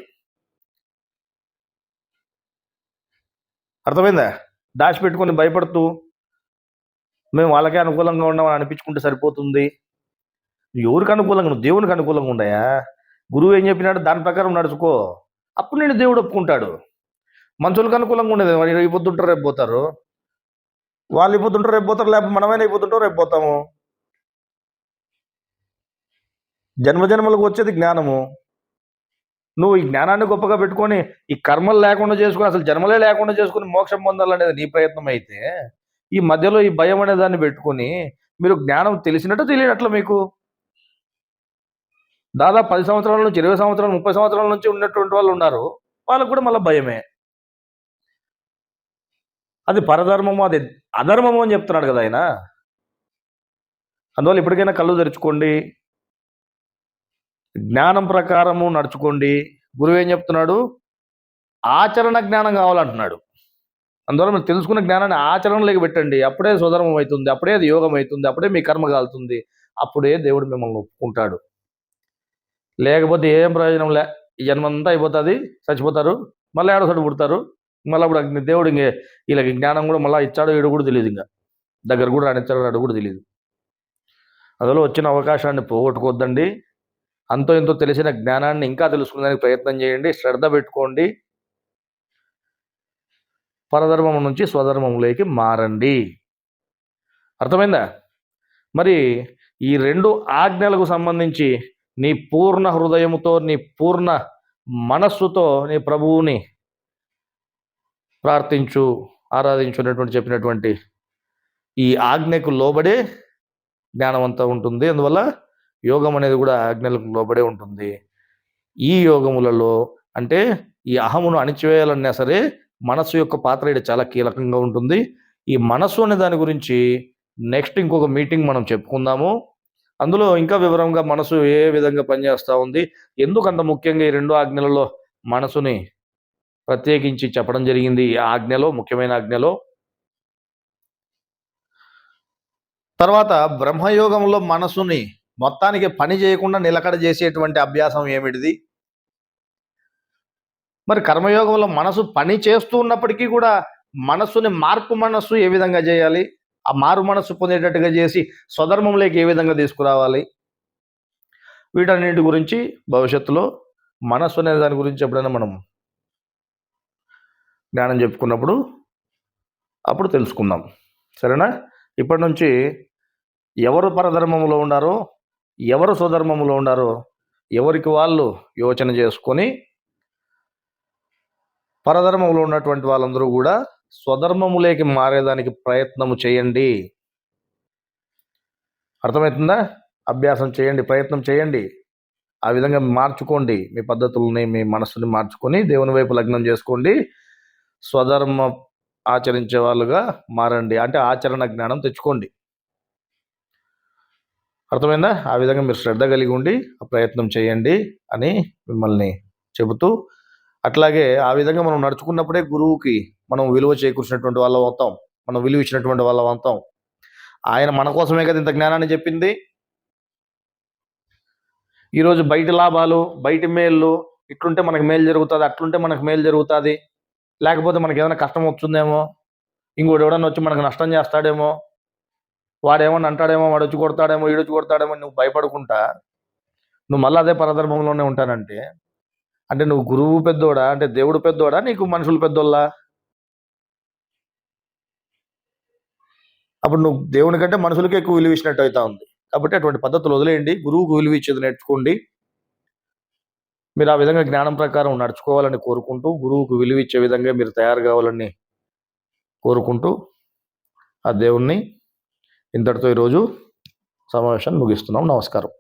[SPEAKER 1] అర్థమైందా? దాచిపెట్టుకొని భయపడుతూ మేము వాళ్ళకే అనుకూలంగా ఉన్నామని అనిపించుకుంటే సరిపోతుంది. ఎవరికి అనుకూలంగా? నువ్వు దేవునికి అనుకూలంగా ఉండయా? గురువు ఏం చెప్పినాడు దాని ప్రకారం నడుచుకో, అప్పుడు నేను దేవుడు ఒప్పుకుంటాడు. మనుషులకు అనుకూలంగా ఉండేది వాళ్ళు అయిపోతుంటారు రేపు పోతారు, వాళ్ళు అయిపోతుంటారు రేపు పోతారు, లేకపోతే మనమైనా అయిపోతుంటారు రేపు పోతాము. జన్మజన్మలకు వచ్చేది జ్ఞానము. నువ్వు ఈ జ్ఞానాన్ని గొప్పగా పెట్టుకొని ఈ కర్మలు లేకుండా చేసుకుని అసలు జన్మలే లేకుండా చేసుకుని మోక్షం పొందాలనేది నీ ప్రయత్నం అయితే ఈ మధ్యలో ఈ భయం అనే దాన్ని పెట్టుకొని మీరు జ్ఞానం తెలిసినట్టు తెలియనట్లు మీకు దాదాపు 10 సంవత్సరాల నుంచి 20 సంవత్సరాలు 30 సంవత్సరాల నుంచి ఉన్నటువంటి వాళ్ళు ఉన్నారు. వాళ్ళకు కూడా మళ్ళీ భయమే. అది పరధర్మము, అది అధర్మము అని చెప్తున్నాడు కదా ఆయన. అందువల్ల ఇప్పటికైనా కళ్ళు తెరుచుకోండి, జ్ఞానం ప్రకారము నడుచుకోండి. గురువు ఏం చెప్తున్నాడు? ఆచరణ జ్ఞానం కావాలంటున్నాడు. అందువల్ల మీరు తెలుసుకున్న జ్ఞానాన్ని ఆచరణలోకి పెట్టండి. అప్పుడే స్వధర్మం అవుతుంది, అప్పుడే అది యోగం అవుతుంది, అప్పుడే మీ కర్మ కాలుతుంది, అప్పుడే దేవుడు మిమ్మల్ని ఒప్పుకుంటాడు. లేకపోతే ఏం ప్రయోజనం లే. ఈ జన్మంతా అయిపోతుంది, చచ్చిపోతారు, మళ్ళీ ఏడోసారి పుడతారు. మళ్ళీ అప్పుడు దేవుడు వీళ్ళకి జ్ఞానం కూడా మళ్ళీ ఇచ్చాడో ఏడు కూడా తెలియదు, ఇంకా దగ్గర కూడా రానిచ్చాడో రాడు కూడా తెలియదు. అందులో వచ్చిన అవకాశాన్ని పోగొట్టుకోవద్దండి. అంతో ఎంతో తెలిసిన జ్ఞానాన్ని ఇంకా తెలుసుకునేందుకు ప్రయత్నం చేయండి, శ్రద్ధ పెట్టుకోండి. పరధర్మం నుంచి స్వధర్మంలోకి మారండి. అర్థమైందా? మరి ఈ 2 ఆజ్ఞలకు సంబంధించి నీ పూర్ణ హృదయముతో, నీ పూర్ణ మనస్సుతో నీ ప్రభువుని ప్రార్థించు, ఆరాధించు చెప్పినటువంటి ఈ ఆజ్ఞకు లోబడే జ్ఞానం అంతా ఉంటుంది. అందువల్ల యోగం అనేది కూడా ఆజ్ఞలకు లోబడే ఉంటుంది. ఈ యోగములలో అంటే ఈ అహమును అణిచివేయాలన్నా సరే మనస్సు యొక్క పాత్ర ఇక్కడ చాలా కీలకంగా ఉంటుంది. ఈ మనస్సు అనే దాని గురించి నెక్స్ట్ ఇంకొక మీటింగ్ మనం చెప్పుకుందాము. అందులో ఇంకా వివరంగా మనసు ఏ విధంగా పనిచేస్తూ ఉంది, ఎందుకు అంత ముఖ్యంగా ఈ 2 ఆజ్ఞలలో మనసుని ప్రత్యేకించి చెప్పడం జరిగింది, ఈ ఆజ్ఞలో, ముఖ్యమైన ఆజ్ఞలో. తర్వాత బ్రహ్మయోగంలో మనసుని మొత్తానికి పని చేయకుండా నిలకడ చేసేటువంటి అభ్యాసం ఏమిటిది? మరి కర్మయోగంలో మనసు పని చేస్తూ ఉన్నప్పటికీ కూడా మనస్సుని మార్పు మనస్సు ఏ విధంగా చేయాలి, ఆ మారు మనస్సు పొందేటట్టుగా చేసి స్వధర్మంలోకి ఏ విధంగా తీసుకురావాలి, వీటన్నిటి గురించి భవిష్యత్తులో మనస్సు అనే దాని గురించి ఎప్పుడైనా మనం జ్ఞానం చెప్పుకున్నప్పుడు అప్పుడు తెలుసుకుందాం. సరేనా? ఇప్పటి నుంచి ఎవరు పరధర్మంలో ఉన్నారో, ఎవరు స్వధర్మంలో ఉన్నారో ఎవరికి వాళ్ళు యోచన చేసుకొని పరధర్మంలో ఉన్నటువంటి వాళ్ళందరూ కూడా స్వధర్మములోకి మారేదానికి ప్రయత్నము చేయండి. అర్థమవుతుందా? అభ్యాసం చేయండి, ప్రయత్నం చేయండి. ఆ విధంగా మార్చుకోండి, మీ పద్ధతుల్ని, మీ మనస్సుని మార్చుకొని దేవుని వైపు లగ్నం చేసుకోండి. స్వధర్మ ఆచరించే వాళ్ళుగా మారండి, అంటే ఆచరణ జ్ఞానం తెచ్చుకోండి. అర్థమైందా? ఆ విధంగా మీరు శ్రద్ధ కలిగి ఉండి ఆ ప్రయత్నం చేయండి అని మిమ్మల్ని చెబుతూ, అట్లాగే ఆ విధంగా మనం నడుచుకున్నప్పుడే గురువుకి మనం విలువ చేకూర్చినటువంటి వాళ్ళం అవుతాం, మనం విలువ ఇచ్చినటువంటి వాళ్ళం అవుతాం. ఆయన మన కోసమే కదా ఇంత జ్ఞానాన్ని చెప్పింది. ఈరోజు బయట లాభాలు, బయట మేళ్ళు, ఇట్లుంటే మనకు మేలు జరుగుతుంది, అట్లుంటే మనకు మేలు జరుగుతుంది, లేకపోతే మనకి ఏదైనా కష్టం వస్తుందేమో, ఇంకోటి ఎవడన్నా వచ్చి మనకు నష్టం చేస్తాడేమో, వాడేమన్నా అంటాడేమో, వాడు వచ్చి కొడతాడేమో, ఈడొచ్చి కొడతాడేమో, నువ్వు భయపడుకుంటా నువ్వు మళ్ళీ అదే పరధర్మంలోనే ఉంటానంటే, అంటే నువ్వు గురువు పెద్దోడా, అంటే దేవుడు పెద్దోడా, నీకు మనుషులు పెద్దోళ్ళా? అప్పుడు నువ్వు దేవుని కంటే మనుషులకే ఎక్కువ విలువ ఇచ్చినట్టు అవుతా ఉంది. కాబట్టి అటువంటి పద్ధతులు వదిలేయండి, గురువుకు విలువ ఇచ్చేది నేర్చుకోండి. మీరు ఆ విధంగా జ్ఞానం ప్రకారం నడుచుకోవాలని కోరుకుంటూ, గురువుకు విలువ ఇచ్చే విధంగా మీరు తయారు కావాలని కోరుకుంటూ, ఆ దేవుణ్ణి ఇంతటితో ఈరోజు సమావేశాన్ని ముగిస్తున్నాం. నమస్కారం.